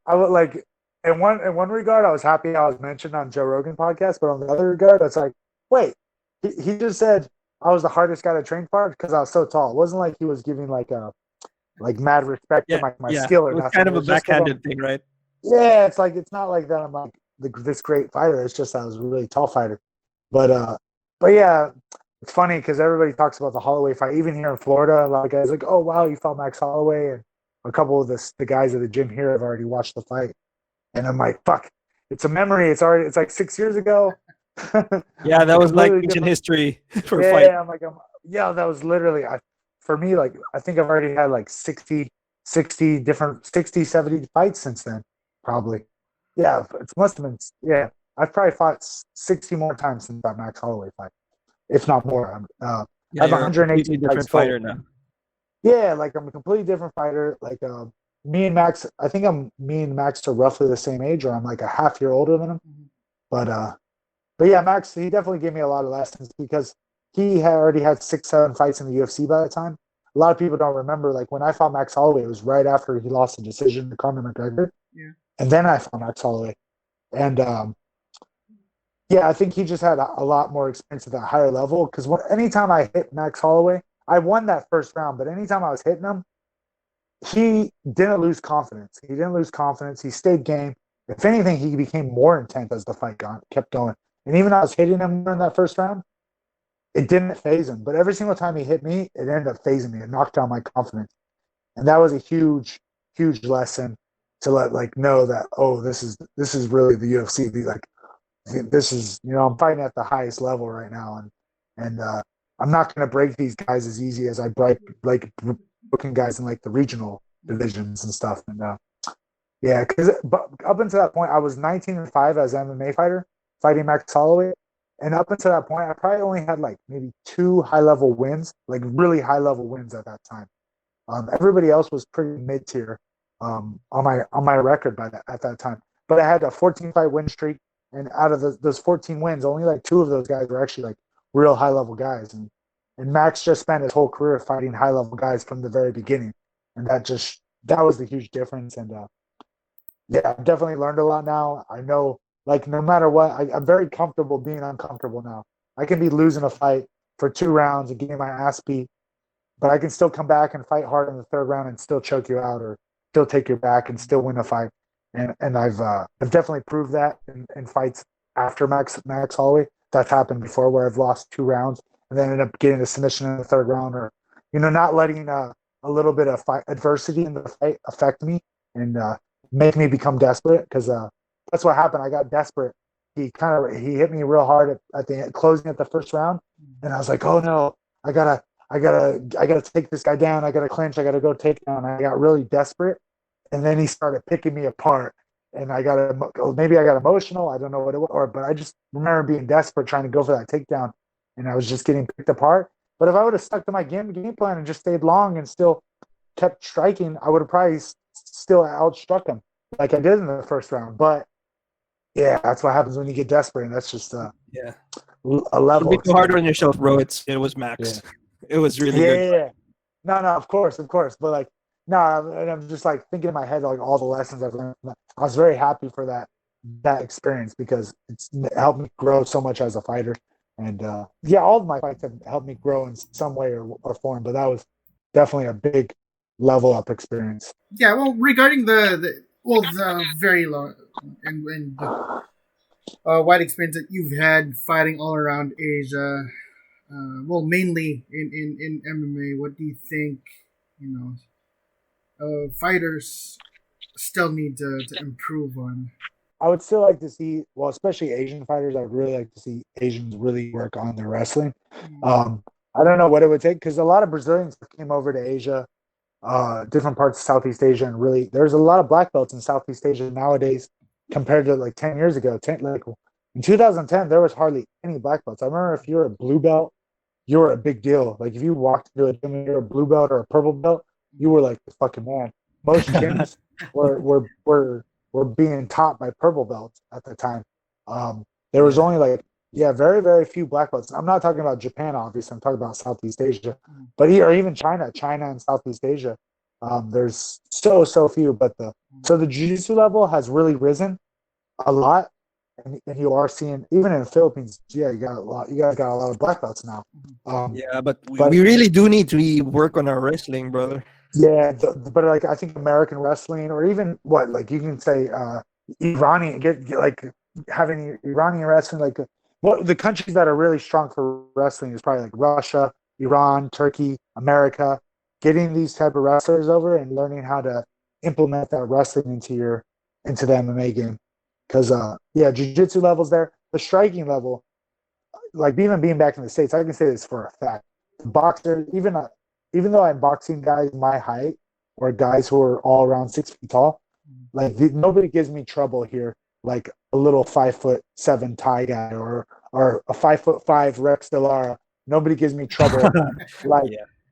I would like in one regard I was happy I was mentioned on Joe Rogan podcast, but on the other regard it's like, wait, he just said I was the hardest guy to train for because I was so tall. It wasn't like he was giving like mad respect to my skill or it was nothing. kind of a backhanded thing, right? Yeah, it's like it's not like that I'm like this great fighter. It's just I was a really tall fighter. But yeah, it's funny because everybody talks about the Holloway fight. Even here in Florida, a lot of guys are like, oh wow, you fought Max Holloway, and a couple of the guys at the gym here have already watched the fight. And I'm like, fuck, it's a memory. It's like 6 years ago. Yeah, that was like ancient history for yeah, fight. I'm like, that was literally for me, like I think I've already had like 60, 70 fights since then, probably. Yeah, it must have been. Yeah, I've probably fought 60 more times since that Max Holloway fight, if not more. I have 118 different fighter now. Yeah, like I'm a completely different fighter. Like me and Max, I think me and Max are roughly the same age, or I'm like a half year older than him. But yeah, Max, he definitely gave me a lot of lessons because he had already had 6, 7 fights in the UFC by the time. A lot of people don't remember, like when I fought Max Holloway, it was right after he lost the decision to Conor McGregor. Yeah. And then I fought Max Holloway. And yeah, I think he just had a lot more experience at that higher level because anytime I hit Max Holloway, I won that first round, but anytime I was hitting him, he didn't lose confidence. He stayed game. If anything, he became more intense as the fight kept going. And even though I was hitting him in that first round, it didn't phase him. But every single time he hit me, it ended up phasing me. It knocked down my confidence. And that was a huge, huge lesson to let know that, this is really the UFC. Like this is, I'm fighting at the highest level right now, and I'm not going to break these guys as easy as I break like booking guys in like the regional divisions and stuff. And Yeah, because up until that point, I was 19-5 as an MMA fighter, fighting Max Holloway. And up until that point, I probably only had like maybe 2 high-level wins, like really high-level wins at that time. Everybody else was pretty mid-tier on my record at that time. But I had a 14-fight win streak, and out of those 14 wins, only like 2 of those guys were actually like real high-level guys. And Max just spent his whole career fighting high-level guys from the very beginning, and that was the huge difference. And yeah, I've definitely learned a lot now. I know, like, no matter what, I'm very comfortable being uncomfortable now. I can be losing a fight for 2 rounds and getting my ass beat, but I can still come back and fight hard in the third round and still choke you out or still take your back and still win a fight. And I've definitely proved that in fights after Max Holloway. That's happened before where I've lost 2 rounds and then ended up getting a submission in the third round, or not letting a little bit of adversity in the fight affect me and make me become desperate, because that's what happened. I got desperate. He hit me real hard at the closing at the first round, and I was like, oh no, I gotta take this guy down. I gotta clinch. I gotta go take down. I got really desperate, and then he started picking me apart, and maybe I got emotional. I don't know what it was, but I just remember being desperate, trying to go for that takedown, and I was just getting picked apart. But if I would have stuck to my game plan and just stayed long and still kept striking, I would have probably still outstruck him like I did in the first round. But yeah, that's what happens when you get desperate, and that's just Yeah. a level. Don't be too hard on yourself, bro. It was Max. Yeah. It was really good. Yeah. No, of course. But like, no, I'm just like thinking in my head like all the lessons I've learned. I was very happy for that experience because it's helped me grow so much as a fighter. And yeah, all of my fights have helped me grow in some way or form. But that was definitely a big level up experience. Yeah, well, regarding the very long and wide experience that you've had fighting all around Asia, well, mainly in MMA, what do you think, fighters still need to improve on? I would still like to see, well, especially Asian fighters, I would really like to see Asians really work on their wrestling. I don't know what it would take, because a lot of Brazilians came over to Asia, different parts of Southeast Asia, and really there's a lot of black belts in Southeast Asia nowadays compared to like 10 years ago. Like in 2010, there was hardly any black belts. I remember if you were a blue belt, you were a big deal. Like if you walked into a gym and you're a blue belt or a purple belt, you were like the fucking man. Most gyms were being taught by purple belts at the time. There was only like, very, very few black belts. I'm not talking about Japan, obviously. I'm talking about Southeast Asia, but or even China and Southeast Asia. There's so few, but the jiu-jitsu level has really risen a lot, and you are seeing even in the Philippines. Yeah, you guys got a lot of black belts now. But we really do need to work on our wrestling, brother. Yeah, but like I think American wrestling, or even what, like you can say Iranian, get like having Iranian wrestling, like the countries that are really strong for wrestling is probably like Russia, Iran, Turkey, America. Getting these type of wrestlers over and learning how to implement that wrestling into the MMA game, because jiu-jitsu levels there, the striking level, like even being back in the States, I can say this for a fact. Boxers, even though I'm boxing guys my height or guys who are all around 6 feet tall, like nobody gives me trouble here, like a little 5'7" Thai guy or a 5'5" Rex Delara. Nobody gives me trouble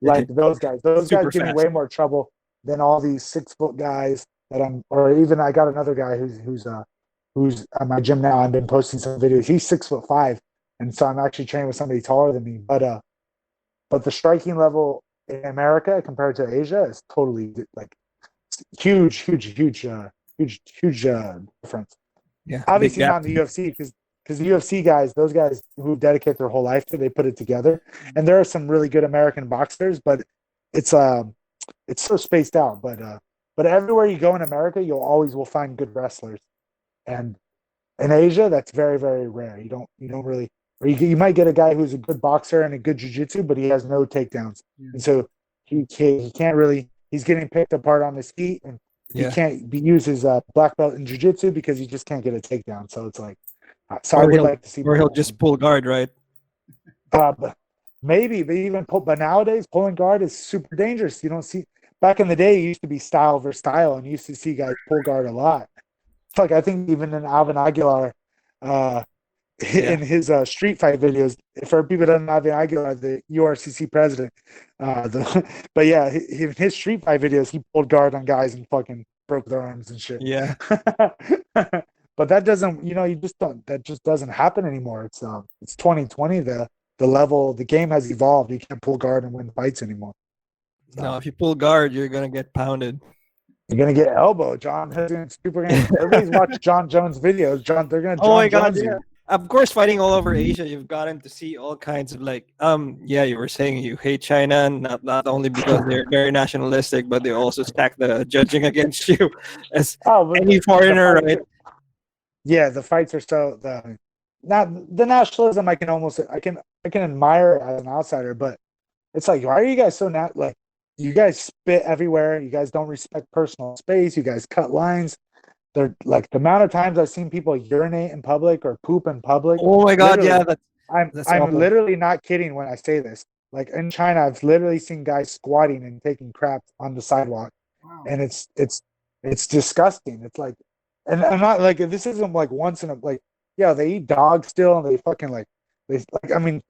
like those guys. Those guys give me way more trouble than all these 6-foot guys or even I got another guy who's at my gym now. I've been posting some videos. He's 6'5", and so I'm actually training with somebody taller than me. But the striking level in America compared to Asia is totally like huge difference. Yeah, obviously not in the UFC, because the UFC guys, those guys who dedicate their whole life to, they put it together. And there are some really good American boxers, but it's so spaced out. But everywhere you go in America, you always will find good wrestlers. And in Asia, that's very, very rare. You don't really, or you might get a guy who's a good boxer and a good jiu-jitsu, but he has no takedowns. And so he can't really, he's getting picked apart on his feet, and he can't use his black belt in jiu-jitsu because he just can't get a takedown. So it's like, I would like to see, or he'll just pull guard, right? Maybe, but nowadays pulling guard is super dangerous. You don't see, back in the day, it used to be style versus style, and you used to see guys pull guard a lot. Fuck, I think even in Alvin Aguilar, uh, in his street fight videos, for people that don't know Alvin Aguilar, the URCC president, but yeah, in his street fight videos, he pulled guard on guys and fucking broke their arms and shit. Yeah. But that doesn't, you just don't. That just doesn't happen anymore. It's 2020. The level, the game has evolved. You can't pull guard and win fights anymore. So, No, if you pull guard, you're gonna get pounded. you're gonna get elbowed. Everybody's watched John Jones videos. They're gonna. Oh my John God! Jones Yeah. you. Of course, fighting all over Asia, you've gotten to see all kinds of yeah, you were saying you hate China, and not only because they're very nationalistic, but they also stack the judging against you as any foreigner, right? Yeah, the fights are not the nationalism. I can admire it as an outsider, but it's like, why are you guys so like? You guys spit everywhere. You guys don't respect personal space. You guys cut lines. They're like the amount of times I've seen people urinate in public or poop in public. Oh my God! Literally, Yeah, I'm literally not kidding when I say this. Like in China, I've literally seen guys squatting and taking crap on the sidewalk, and it's disgusting. It's like, and I'm not like, this isn't like once in a yeah, they eat dogs still, and they fucking I mean,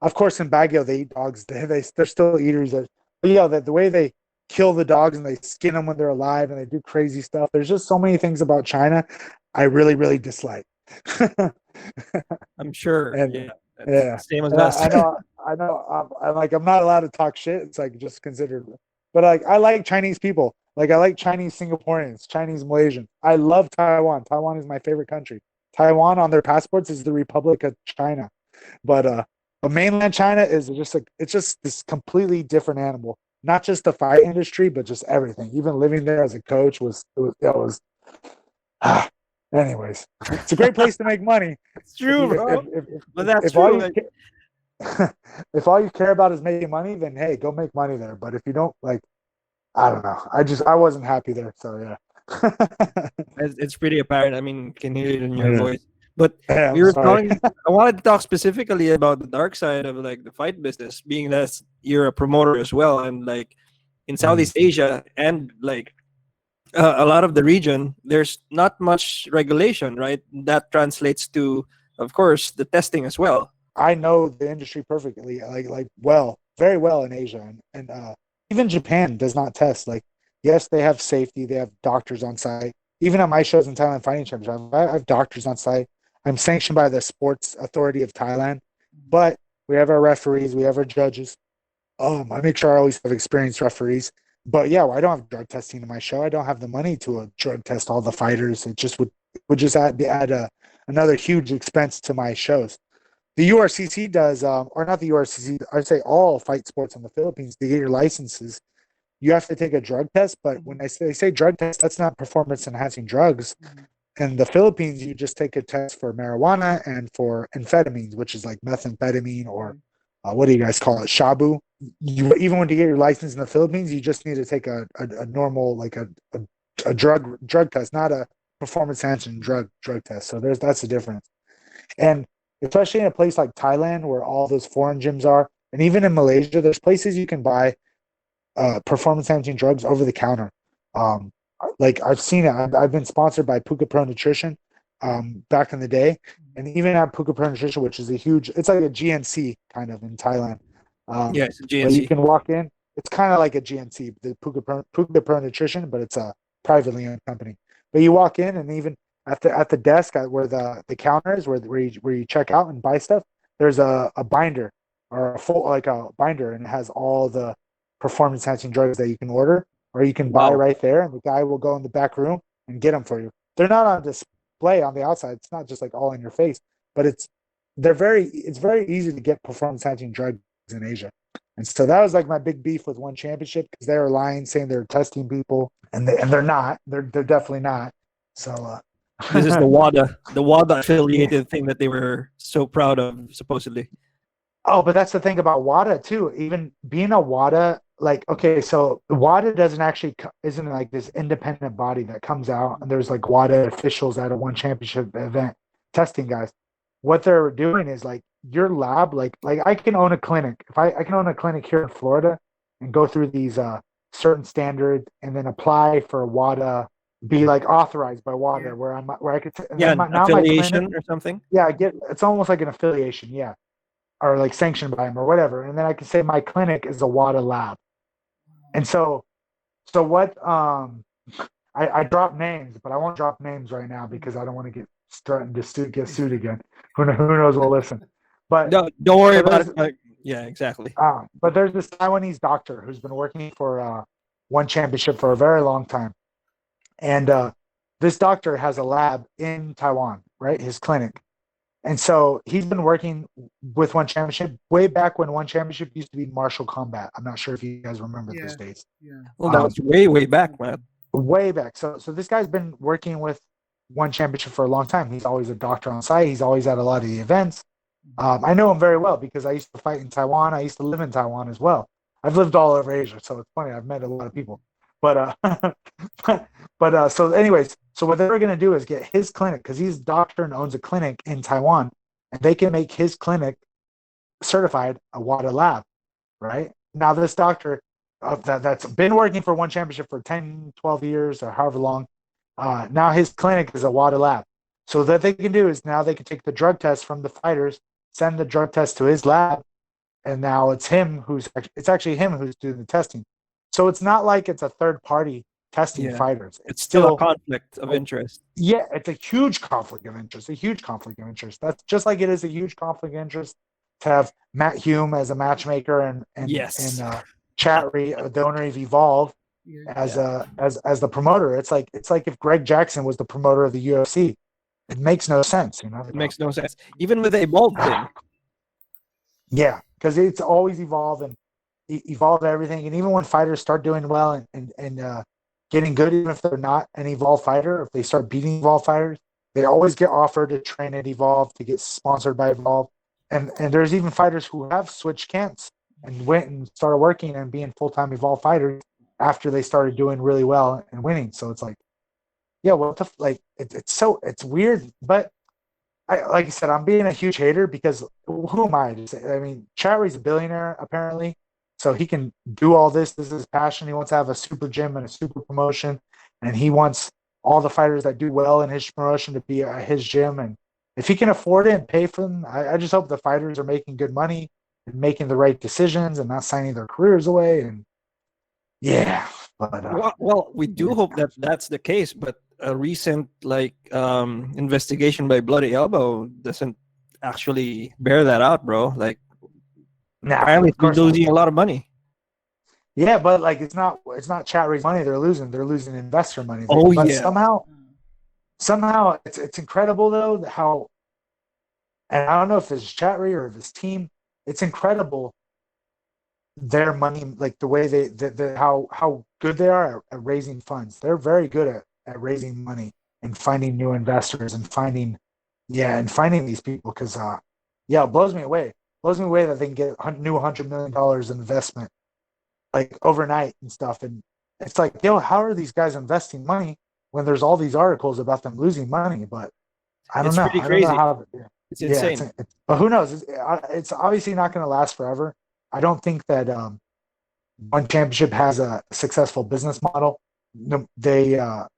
of course in Baguio they eat dogs. They're still eaters. But yeah, the way they kill the dogs and they skin them when they're alive and they do crazy stuff. There's just so many things about China I really, really dislike. I'm sure. And, yeah. Same as us. I know. I'm not allowed to talk shit. It's like just considered. But like, I like Chinese people. Like, I like Chinese Singaporeans, Chinese Malaysians. I love Taiwan. Taiwan is my favorite country. Taiwan on their passports is the Republic of China. But mainland China is it's just this completely different animal. Not just the fight industry, but just everything. Even living there as a coach was anyways, it's a great place to make money. It's true, bro. But that's true. If all you care about is making money, then hey, go make money there. But if you don't, like, I don't know. I wasn't happy there. So yeah. It's pretty apparent. I mean, can hear it in your voice. But yeah, we were talking. I wanted to talk specifically about the dark side of like the fight business, being that you're a promoter as well, and like in Southeast Asia and like a lot of the region, there's not much regulation, right? That translates to, of course, the testing as well. I know the industry perfectly, very well in Asia, and even Japan does not test. Like, yes, they have safety, they have doctors on site. Even at my shows in Thailand Fighting Championship, I have doctors on site. I'm sanctioned by the Sports Authority of Thailand, but we have our referees, we have our judges. I make sure I always have experienced referees. But yeah, I don't have drug testing in my show. I don't have the money to drug test all the fighters. It just would just add another huge expense to my shows. The URCC does, or not the URCC, I'd say all fight sports in the Philippines, to get your licenses, you have to take a drug test. But when they say drug test, that's not performance enhancing drugs. In the Philippines, you just take a test for marijuana and for amphetamines, which is like methamphetamine or what do you guys call it? Shabu. Even when you get your license in the Philippines, you just need to take a normal, like a drug test, not a performance enhancing drug test. So that's the difference. And especially in a place like Thailand where all those foreign gyms are, and even in Malaysia, there's places you can buy performance enhancing drugs over the counter. Like I've seen it. I've been sponsored by Puka Pro Nutrition back in the day, and even at Puka Pro Nutrition, which is it's like a GNC kind of in Thailand. Yeah, it's a GNC. But you can walk in. It's kind of like a GNC, the Puka Pro Nutrition, but it's a privately owned company. But you walk in, and even at the desk where the counter is, where you check out and buy stuff, there's a binder or a binder, and it has all the performance enhancing drugs that you can order or you can buy right there, and the guy will go in the back room and get them for you. They're not on display on the outside. It's not just like all in your face, but it's very easy to get performance enhancing drugs in Asia. And so that was like my big beef with One Championship, because they were lying, saying they're testing people, and they're not. They're definitely not. So this is the WADA affiliated thing that they were so proud of, supposedly. Oh, but that's the thing about WADA too. Even being a WADA, like, okay, so WADA isn't like this independent body that comes out and there's like WADA officials at a One Championship event testing guys. What they're doing is like your lab, like I can own a clinic. If I can own a clinic here in Florida and go through these certain standards and then apply for WADA, be like authorized by WADA, Yeah. where I could and Yeah, then an now my affiliation clinic, or something. yeah, I get it's almost like an affiliation, yeah, or like sanctioned by them or whatever, and then I can say my clinic is a WADA lab, and so what I drop names, but I won't drop names right now because I don't want to get threatened to get sued again. Who knows will listen. But No, don't worry so about there's it. Yeah, exactly. but there's this Taiwanese doctor who's been working for one championship for a very long time, and this doctor has a lab in Taiwan, right? His clinic, and so he's been working with one championship way back when one championship used to be martial combat. I'm not sure if you guys remember those days. Yeah. Well, that was way back, man. Way back. So this guy's been working with one championship for a long time. He's always a doctor on site. He's always at a lot of the events. I know him very well because I used to fight in Taiwan. I used to live in Taiwan as well. I've lived all over Asia, so it's funny. I've met a lot of people. But so anyways, so what they were going to do is get his clinic because he's a doctor and owns a clinic in Taiwan, and they can make his clinic certified a WADA lab, right? Now this doctor that's been working for one championship for 10, 12 years or however long, now his clinic is a WADA lab. So that they can do is now they can take the drug test from the fighters, send the drug test to his lab, and now it's actually him who's doing the testing. So it's not like it's a third party testing fighters. It's still a conflict of interest. Yeah, it's a huge conflict of interest. A huge conflict of interest. That's just like it is a huge conflict of interest to have Matt Hume as a matchmaker and Chatry, the owner of Evolve, as the promoter. It's like if Greg Jackson was the promoter of the UFC. It makes no sense, you know. It makes no sense, even with the Evolve thing. Yeah, because it's always evolve and evolve everything, and even when fighters start doing well and getting good, even if they're not an Evolve fighter, if they start beating Evolve fighters, they always get offered to train at Evolve to get sponsored by Evolve, and there's even fighters who have switched camps and went and started working and being full-time Evolve fighters after they started doing really well and winning. So it's like, yeah, what the it's weird, but like I said, I'm being a huge hater because who am I to say? I mean, Chatry's a billionaire apparently, so he can do all this. This is his passion. He wants to have a super gym and a super promotion, and he wants all the fighters that do well in his promotion to be at his gym. And if he can afford it and pay for them, I just hope the fighters are making good money and making the right decisions and not signing their careers away. And yeah, but well, we do hope that that's the case, but a recent investigation by Bloody Elbow doesn't actually bear that out, bro. Like, apparently they're losing a lot of money. Yeah, but like it's not Chatry's money they're losing investor money. But somehow it's incredible though how, and I don't know if it's Chatry or if it's team, it's incredible their money, like the way how good they are at raising funds. They're very good at raising money and finding new investors and finding these people because it blows me away that they can get new $100 million in investment like overnight and stuff. And it's like, how are these guys investing money when there's all these articles about them losing money? But I don't know. Pretty crazy. I don't know how, it's insane. But who knows? It's obviously not going to last forever. I don't think that one championship has a successful business model. They're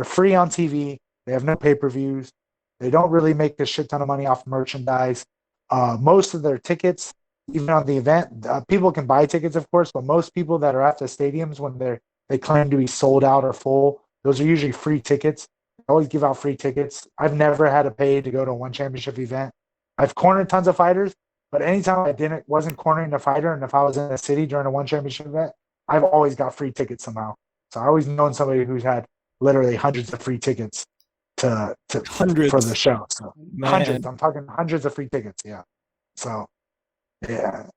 free on TV. They have no pay-per-views. They don't really make a shit ton of money off merchandise. Most of their tickets, even on the event, people can buy tickets, of course, but most people that are at the stadiums when they claim to be sold out or full, those are usually free tickets. They always give out free tickets. I've never had to pay to go to a one championship event. I've cornered tons of fighters, but anytime I wasn't cornering a fighter, and if I was in a city during a one championship event, I've always got free tickets somehow. So I always known somebody who's had literally hundreds of free tickets for the show. So hundreds. I'm talking hundreds of free tickets. Yeah. So yeah,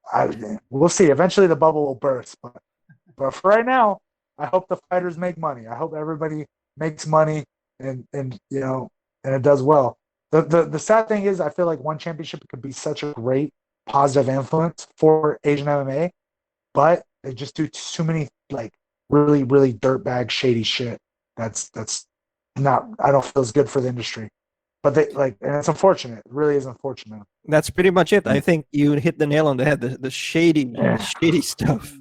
we'll see. Eventually the bubble will burst, but for right now, I hope the fighters make money. I hope everybody makes money and it does well. The sad thing is I feel like one championship could be such a great positive influence for Asian MMA, but they just do too many like really, really dirtbag shady shit. That's not, I don't feel as good for the industry. But and it's unfortunate. It really is unfortunate. That's pretty much it. I think you hit the nail on the head. The shady stuff.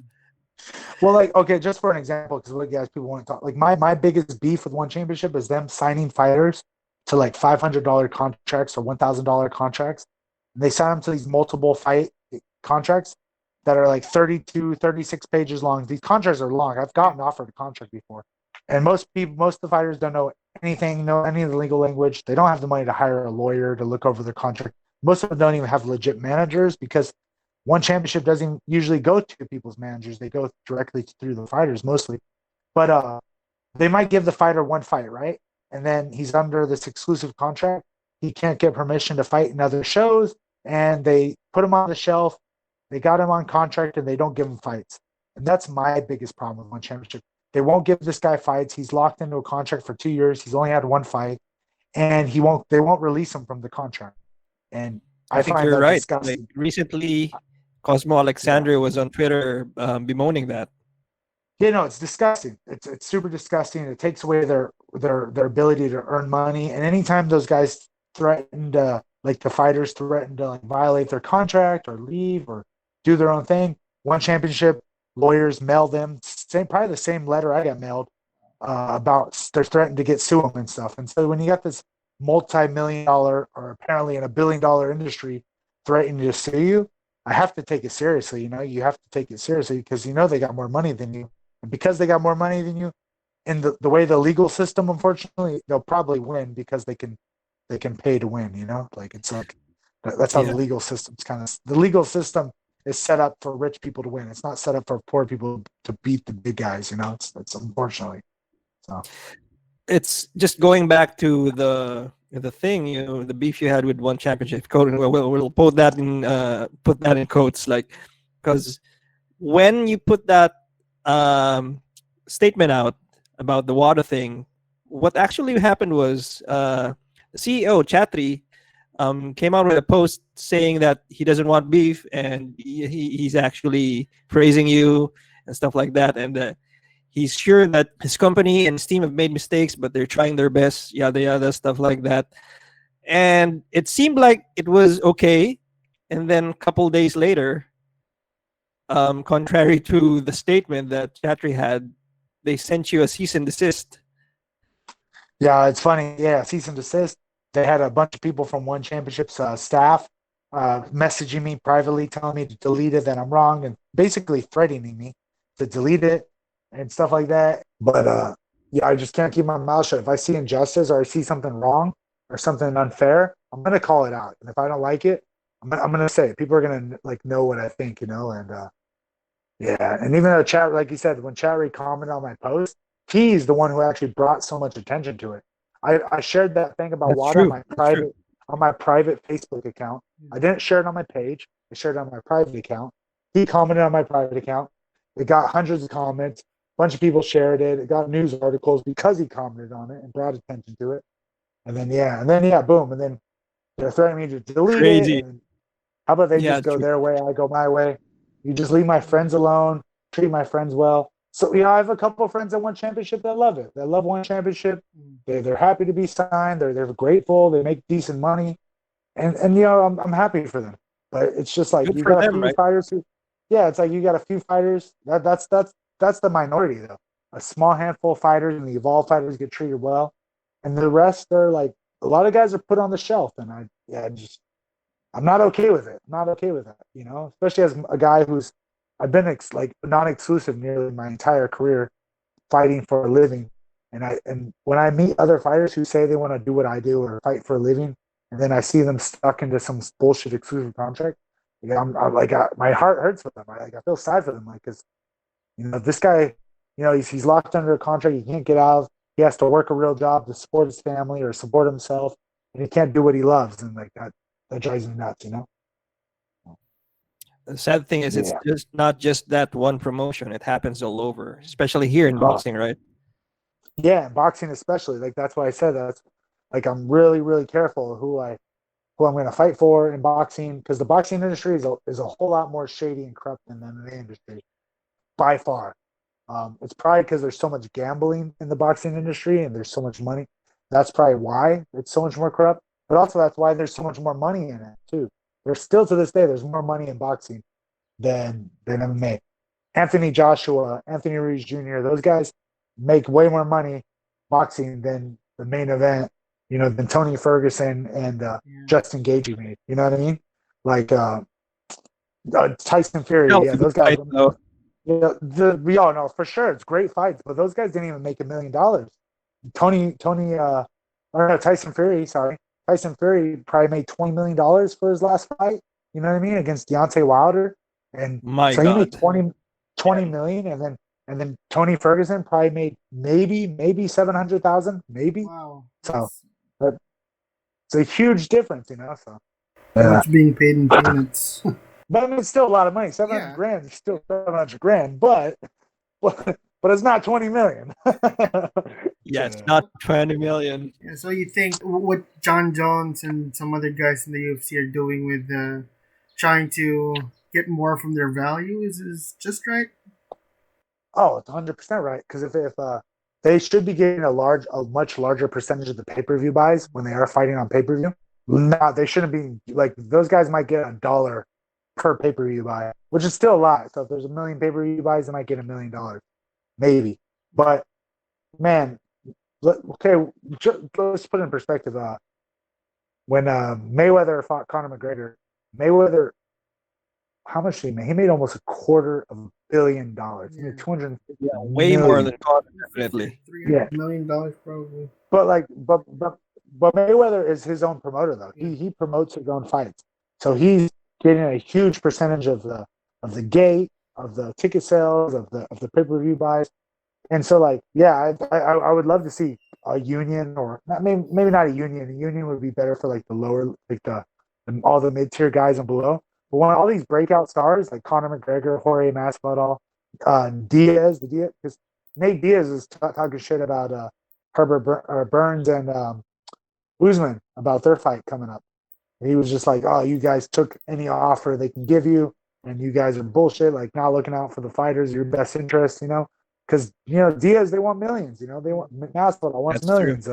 Well, like, okay, just for an example, because what guys people want to talk, like my biggest beef with one championship is them signing fighters to like $500 contracts or $1,000 contracts. And they sign them to these multiple fight contracts that are like 32, 36 pages long. These contracts are long. I've gotten offered a contract before. And most of the fighters don't know anything, know any of the legal language. They don't have the money to hire a lawyer to look over their contract. Most of them don't even have legit managers because one championship doesn't usually go to people's managers. They go directly through the fighters mostly. But they might give the fighter one fight, right? And then he's under this exclusive contract. He can't get permission to fight in other shows. And they put him on the shelf. They got him on contract and they don't give him fights. And that's my biggest problem with one championship. They won't give this guy fights. He's locked into a contract for 2 years. He's only had one fight. And they won't release him from the contract. And I I think find you're that right. Like disgusting. recently, Cosmo Yeah. Alexandria was on Twitter bemoaning that. Yeah, no, it's disgusting. It's super disgusting. It takes away their ability to earn money. And anytime those guys threaten to, like the fighters threaten to like violate their contract or leave or do their own thing, one championship lawyers mail them probably the same letter I got mailed about they're threatening to get sue them and stuff. And so when you got this multi-million-dollar or apparently in $1 billion industry threatening to sue you, I have to take it seriously. You have to take it seriously because they got more money than you. And because they got more money than you, in the way the legal system, unfortunately, they'll probably win because they can pay to win. Like it's like that's how the Yeah. legal system's the legal system is set up for rich people to win. It's not set up for poor people to beat the big guys. It's unfortunately. So It's just going back to the thing, the beef you had with one championship code. We'll put that in quotes, like, because when you put that statement out about the water thing, what actually happened was the CEO Chatri came out with a post saying that he doesn't want beef, and he's actually praising you and stuff like that, and he's sure that his company and his team have made mistakes, but they're trying their best, yada yada, stuff like that. And it seemed like it was okay, and then a couple days later, contrary to the statement that Chatri had, they sent you a cease and desist. yeah, it's funny. Yeah, cease and desist. They had a bunch of people from one championship's staff messaging me privately, telling me to delete it, that I'm wrong, and basically threatening me to delete it and stuff like that. But yeah, I just can't keep my mouth shut. If I see injustice or I see something wrong or something unfair, I'm gonna call it out. And if I don't like it, I'm gonna say it. People are gonna like know what I think, and yeah. And even though chat, like you said, when Chatry commented on my post, he's the one who actually brought so much attention to it. I shared that thing about That's water on true. my That's true. private Facebook account. I didn't share it on my page. I shared it on my private account. He commented on my private account. It got hundreds of comments. A bunch of people shared it. It got news articles because he commented on it and brought attention to it. And then yeah, boom. And then they're threatening me to delete it. Crazy. And how about they Yeah, just go true. their way, I go my way? You just leave my friends alone, treat my friends well. So I have a couple of friends that won championship that love it. That love one championship. They're happy to be signed. They're grateful. They make decent money, and I'm happy for them. But it's just like Good you for got a them, few right? fighters who, yeah, it's like you got a few fighters. That's the minority though. A small handful of fighters and the evolved fighters get treated well, and the rest are like a lot of guys are put on the shelf. And I'm not okay with it. I'm not okay with that, especially as a guy who's I've been like non-exclusive nearly my entire career, fighting for a living. And when I meet other fighters who say they want to do what I do or fight for a living, and then I see them stuck into some bullshit exclusive contract, I'm like my heart hurts for them. I feel sad for them, like because this guy, he's locked under a contract. He can't get out. He has to work a real job to support his family or support himself, and he can't do what he loves. And like that drives me nuts. The sad thing is, it's Yeah. just not just that one promotion. It happens all over, especially here in Oh, boxing, right? yeah, boxing especially. Like that's why I said that's like I'm really, really careful who I'm going to fight for in boxing because the boxing industry is a whole lot more shady and corrupt than the MMA industry by far. It's probably because there's so much gambling in the boxing industry and there's so much money. That's probably why it's so much more corrupt. But also that's why there's so much more money in it too. There's still to this day there's more money in boxing than MMA. Anthony Joshua, Anthony Ruiz Jr. Those guys make way more money boxing than the main event. Than Tony Ferguson and Justin Gaethje made. You know what I mean? Like Tyson Fury. That was Yeah, a good those guys. fight, though. We all know for sure it's great fights, but those guys didn't even make $1 million. Tyson Fury. Sorry, Tyson Fury probably made $20 million for his last fight. You know what I mean? Against Deontay Wilder, and My so he made God. 20 million, and then Tony Ferguson probably made maybe 700,000, maybe. Wow. So it's a huge difference, So Much being paid in peanuts. but I mean, it's still a lot of money. 700 grand is still 700 grand, but it's not 20 million. Yeah, it's not 20 million. Yeah, so you think what John Jones and some other guys in the UFC are doing with trying to get more from their value is just right? Oh, it's 100% right. Because if they should be getting a much larger percentage of the pay-per-view buys when they are fighting on pay-per-view. No, they shouldn't be like those guys might get $1 per pay-per-view buy, which is still a lot. So if there's 1 million pay-per-view buys, they might get $1 million, maybe. But man, let's put it in perspective. When Mayweather fought Conor McGregor, Mayweather, how much did he make? He made almost $250 million. He made 250 Way more than Conor, definitely. $300 million probably. But Mayweather is his own promoter though. He promotes his own fights, so he's getting a huge percentage of the gate, of the ticket sales, of the pay-per-view buys. And so, I would love to see a union, or not, maybe not a union. A union would be better for like the lower, like all the mid-tier guys and below. But when all these breakout stars like Conor McGregor, Jorge Masvidal, Diaz, because Nate Diaz is talking shit about Herbert Burns and Usman about their fight coming up. And he was just like, "Oh, you guys took any offer they can give you, and you guys are bullshit. Like not looking out for the fighters, your best interest, Because Diaz, they want millions. They want Masvidal wants That's millions.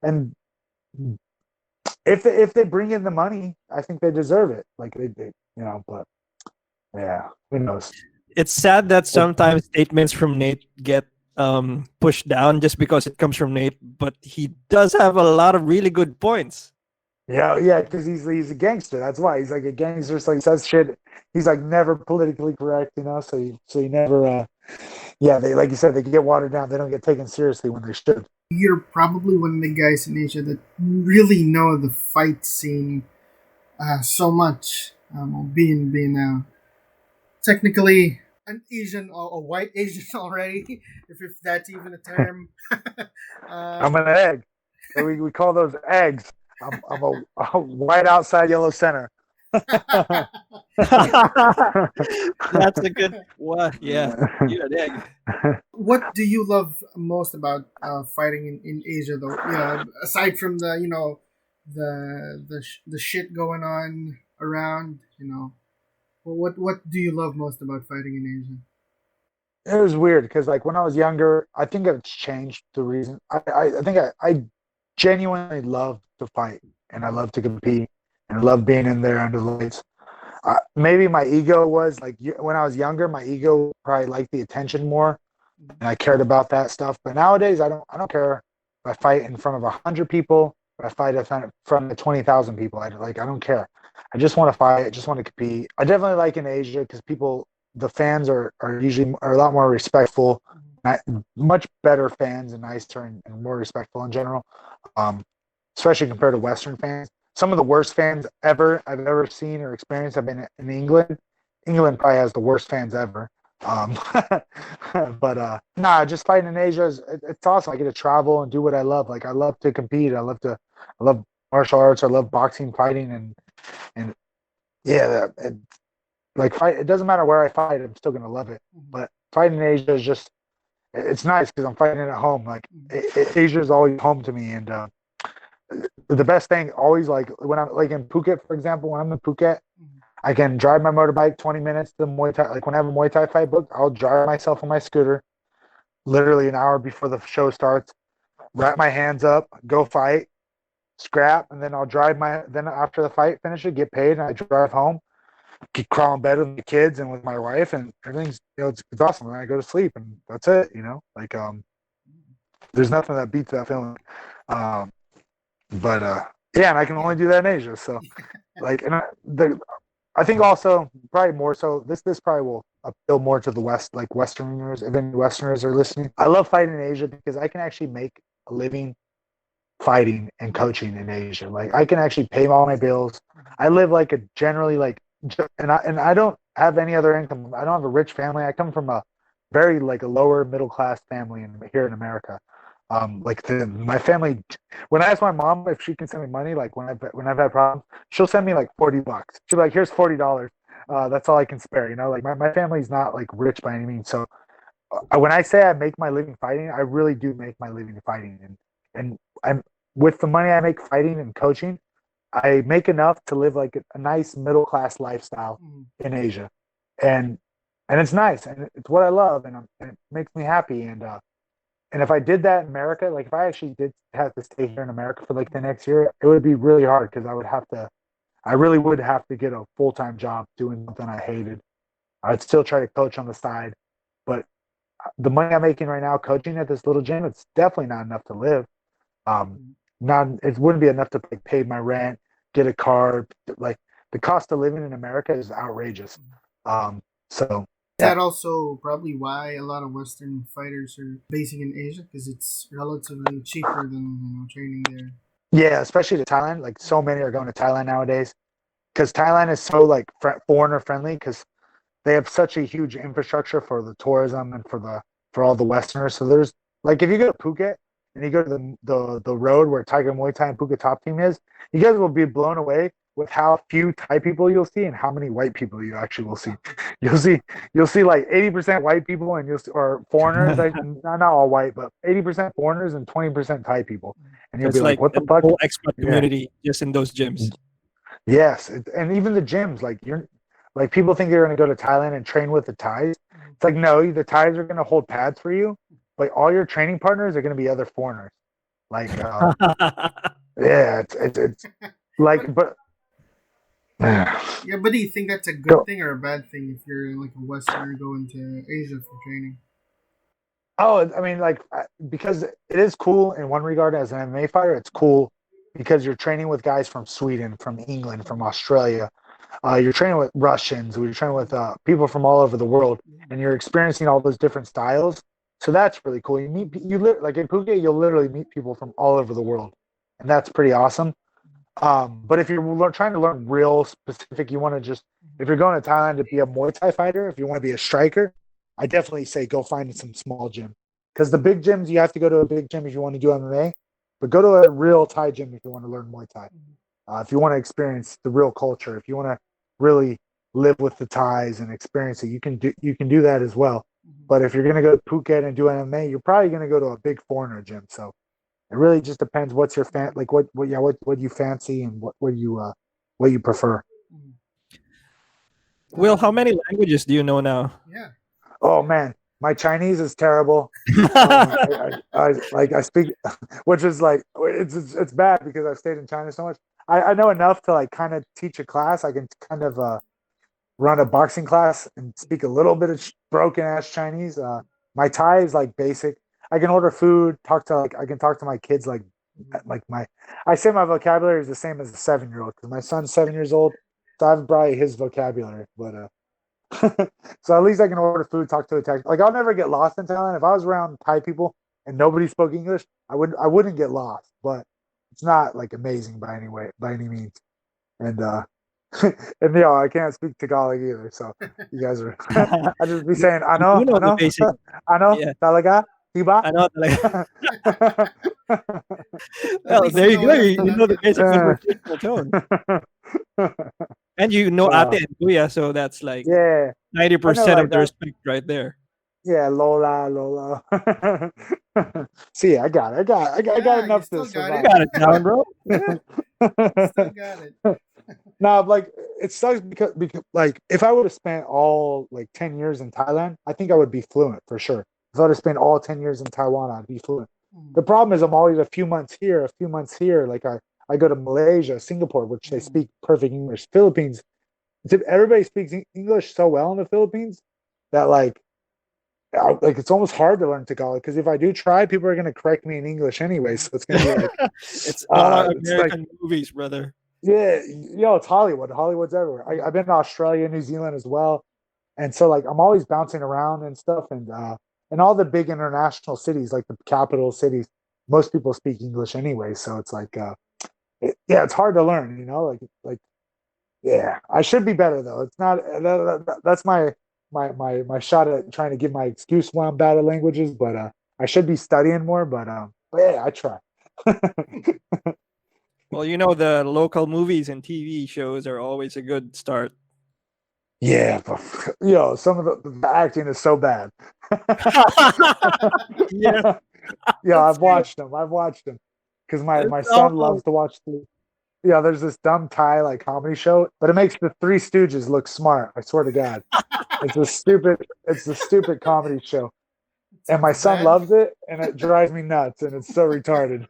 And if they bring in the money, I think they deserve it. Like they but yeah, who knows? It's sad that sometimes statements from Nate get pushed down just because it comes from Nate, but he does have a lot of really good points. Yeah, because he's a gangster. That's why he's like a gangster. So he says shit. He's like never politically correct, So he never. They, like you said, they get watered down. They don't get taken seriously when they should. You're probably one of the guys in Asia that really know the fight scene so much. Being technically an Asian or a white Asian already, if that's even a term. I'm an egg. We call those eggs. I'm a white outside, yellow center. That's a good one. Yeah, you're an egg. What do you love most about fighting in Asia, though? Aside from the the shit going on around, what do you love most about fighting in Asia? It was weird because like when I was younger, I think it's changed the reason. I think I genuinely love to fight and I love to compete and I love being in there under the lights. Maybe my ego was like when I was younger, my ego probably liked the attention more, and I cared about that stuff. But nowadays, I don't care if I fight in front of 100 people, if I fight in front of 20,000 people. I don't care. I just want to fight. I just want to compete. I definitely like in Asia because the fans are usually a lot more respectful, much better fans and nicer and more respectful in general, especially compared to Western fans. Some of the worst fans I've ever seen or experienced have been in England. England probably has the worst fans ever. Just fighting in Asia it's awesome. I get to travel and do what I love. Like I love to compete. I love martial arts. I love boxing, fighting, and yeah, fight. It doesn't matter where I fight. I'm still gonna love it. But fighting in Asia is just it's nice because I'm fighting at home. Like Asia is always home to me, and the best thing always like when I'm like in Phuket, for example, when I'm in Phuket, I can drive my motorbike 20 minutes to the Muay Thai. Like when I have a Muay Thai fight booked, I'll drive myself on my scooter literally an hour before the show starts, wrap my hands up, go fight, scrap, and then I'll then after the fight finishes, get paid, and I drive home. crawl in bed with my kids and with my wife, and everything's it's awesome. And I go to sleep, and that's it. Like there's nothing that beats that feeling. Um, but yeah, and I can only do that in Asia. So like, and I think also probably more so this probably will appeal more to the West, like Westerners. If any Westerners are listening, I love fighting in Asia because I can actually make a living fighting and coaching in Asia. Like I can actually pay all my bills. I live like a generally like, and I don't have any other income. I don't have a rich family. I come from a very like a lower middle class family here in America. Like my family, when I ask my mom if she can send me money, like when I've had problems, she'll send me like $40. She'll be like, here's $40. That's all I can spare. Like my family's not like rich by any means. So when I say I make my living fighting, I really do make my living fighting, and I'm with the money I make fighting and coaching, I make enough to live like a nice middle class lifestyle in Asia, and it's nice and it's what I love, and it makes me happy. And if I did that in America, like if I actually did have to stay here in America for like the next year, it would be really hard because I really would have to get a full time job doing something I hated. I'd still try to coach on the side, but the money I'm making right now coaching at this little gym, it's definitely not enough to live. Not it wouldn't be enough to like, pay my rent, get a car. Like the cost of living in America is outrageous. So is that also probably why a lot of Western fighters are basing in Asia? Because it's relatively cheaper than training there. Yeah, especially to Thailand. Like so many are going to Thailand nowadays because Thailand is so like foreigner friendly because they have such a huge infrastructure for the tourism and for all the Westerners. So there's like if you go to Phuket and you go to the road where Tiger Muay Thai and Phuket Top Team is, you guys will be blown away with how few Thai people you'll see and how many white people you actually will see. You'll see like 80% white people and or foreigners, like not all white, but 80% foreigners and 20% Thai people. And you'll It's be like, what the fuck? whole expat community just in those gyms. Yes, and even the gyms, like people think you're going to go to Thailand and train with the Thais. It's like no, the Thais are going to hold pads for you, but all your training partners are going to be other foreigners. Like, yeah, it's like, but yeah, but do you think that's a good thing or a bad thing if you're like a Westerner going to Asia for training? Oh, I mean, like because it is cool in one regard as an MMA fighter. It's cool because you're training with guys from Sweden, from England, from Australia. You're training with Russians, or you're training with people from all over the world, and you're experiencing all those different styles. So that's really cool. Like in Phuket, you'll literally meet people from all over the world, and that's pretty awesome. But if you're trying to learn real specific, you want to if you're going to Thailand to be a Muay Thai fighter, if you want to be a striker, I definitely say go find some small gym because the big gyms you have to go to a big gym if you want to do MMA, but go to a real Thai gym if you want to learn Muay Thai. If you want to experience the real culture, if you want to really live with the Thais and experience it, you can do that as well. But if you're going to go to Phuket and do MMA, you're probably going to go to a big foreigner gym. So it really just depends what's your like what you fancy and what you prefer. Will, how many languages do you know now? Yeah. Oh man, my Chinese is terrible. I speak, which is like it's bad because I've stayed in China so much. I know enough to like kind of teach a class. I can kind of run a boxing class and speak a little bit of broken ass Chinese. My Thai is like basic. I can order food, I can talk to my kids I say my vocabulary is the same as a 7-year-old because my son's 7 years old, so I've probably his vocabulary. But so at least I can order food, talk to a taxi. Like I'll never get lost in Thailand. If I was around Thai people and nobody spoke English, I wouldn't get lost. But it's not like amazing by any means. And and I can't speak Tagalog either. So you guys are I just be saying You know the basic. Yeah. talaga, diba? I know. Well, there you go. You know the basic conversational tone. And you know ate and kuya, so that's like 90% of the respect right there. Yeah, Lola. See, I got enough to survive. You got it down, bro. Still got it. No, like it sucks because like if I would have spent all like 10 years in Thailand, I think I would be fluent for sure. If I would have spent all 10 years in Taiwan, I'd be fluent. The problem is I'm always a few months here, a few months here. Like I go to Malaysia, Singapore, which they speak perfect English. Philippines, everybody speaks English so well in the Philippines that like it's almost hard to learn Tagalog because if I do try, people are gonna correct me in English anyway. So it's gonna be like It's all our it's like American movies, brother. yeah, it's Hollywood. Hollywood's everywhere. I've been to Australia, New Zealand as well, and so like I'm always bouncing around and stuff, and all the big international cities, like the capital cities, most people speak English anyway. So it's like yeah, it's hard to learn. Like yeah, I should be better though. It's not that's my shot at trying to give my excuse why I'm bad at languages, but I should be studying more. But yeah, I try. Well, the local movies and TV shows are always a good start. Yeah, but some of the acting is so bad. Yeah, Yeah, I've watched them. Because my it's son awful. loves to watch there's this dumb Thai like comedy show, but it makes the Three Stooges look smart. I swear to God, it's a stupid comedy show, and my son loves it, and it drives me nuts, and it's so retarded.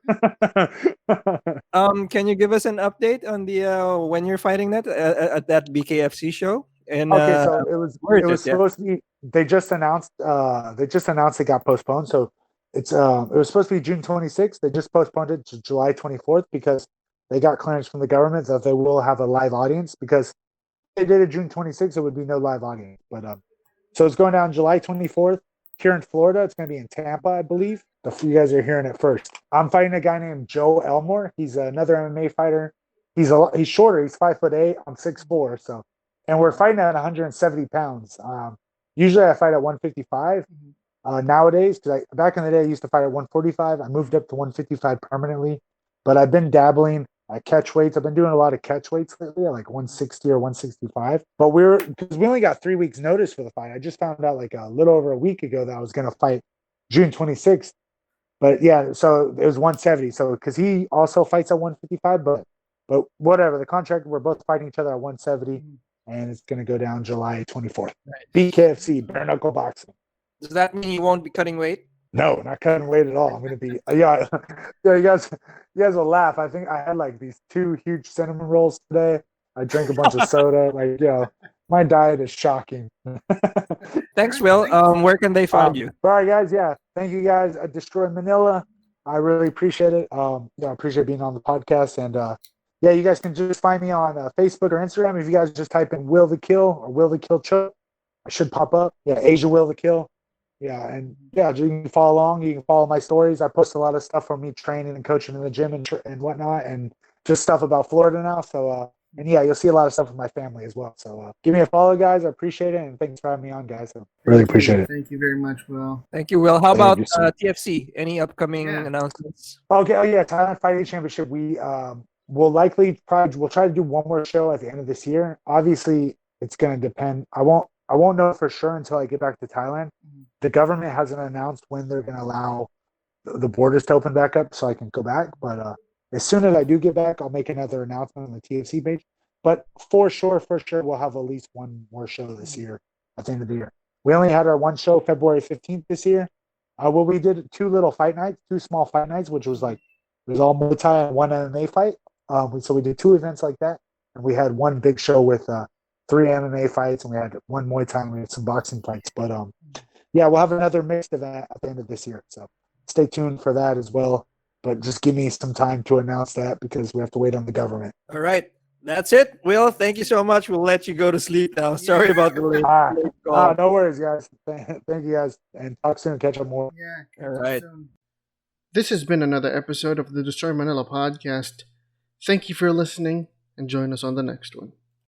Can you give us an update on the when you're fighting that at that BKFC show? And Okay, so where is it it? was Yeah. supposed to be. They just announced it got postponed. So it was supposed to be June 26th. They just postponed it to July 24th because they got clearance from the government that they will have a live audience. Because if they did it June 26th, it would be no live audience. But so it's going down July 24th here in Florida. It's going to be in Tampa, I believe. You guys are hearing it first. I'm fighting a guy named Joe Elmore. He's another MMA fighter. He's shorter. He's 5'8". I'm 6'4". So and we're fighting at 170 pounds. Usually I fight at 155 nowadays because back in the day I used to fight at 145. I moved up to 155 permanently, but I've been dabbling at catch weights. I've been doing a lot of catch weights lately, like 160 or 165. But because we only got 3 weeks notice for the fight. I just found out like a little over a week ago that I was going to fight June 26th. But yeah, so it was 170. So because he also fights at 155, but whatever. The contract, we're both fighting each other at 170, and it's going to go down July 24th. Right. BKFC, bare knuckle boxing. Does that mean you won't be cutting weight? No, not cutting weight at all. I'm going to be yeah. You guys will laugh. I think I had like these 2 huge cinnamon rolls today. I drank a bunch of soda. Like my diet is shocking. Thanks, Will. Where can they find you? All right, guys. Yeah, thank you guys. I destroyed Manila. I really appreciate it. I appreciate being on the podcast. And yeah, you guys can just find me on Facebook or Instagram. If you guys just type in Will the Kill or Will the Kill Chope, I should pop up. Yeah, Asia Will the Kill. Yeah, and yeah, you can follow along. You can follow my stories. I post a lot of stuff from me training and coaching in the gym and whatnot, and just stuff about Florida now. So, and yeah, you'll see a lot of stuff with my family as well. So, give me a follow, guys. I appreciate it, and thanks for having me on, guys. I really appreciate it. Thank you very much, Will. Thank you, Will. How about you, sir. TFC? Any upcoming announcements? Okay. Oh yeah, Thailand Fighting Championship. We will likely we'll try to do one more show at the end of this year. Obviously, it's going to depend. I won't know for sure until I get back to Thailand. The government hasn't announced when they're going to allow the borders to open back up so I can go back. But as soon as I do get back, I'll make another announcement on the TFC page. But for sure, we'll have at least one more show this year at the end of the year. We only had our one show February 15th this year. Well, we did 2 small fight nights, which was like, it was all Muay Thai and 1 MMA fight. So we did 2 events like that. And we had 1 big show with 3 MMA fights, and we had 1 Muay Thai, and we had some boxing fights. But yeah, we'll have another mixed event at the end of this year. So stay tuned for that as well. But just give me some time to announce that because we have to wait on the government. All right. That's it. Will, thank you so much. We'll let you go to sleep now. Sorry about the late call. No worries, guys. Thank you, guys. And talk soon. Catch up more. Yeah. All right. This has been another episode of the Destroy Manila podcast. Thank you for listening, and join us on the next one.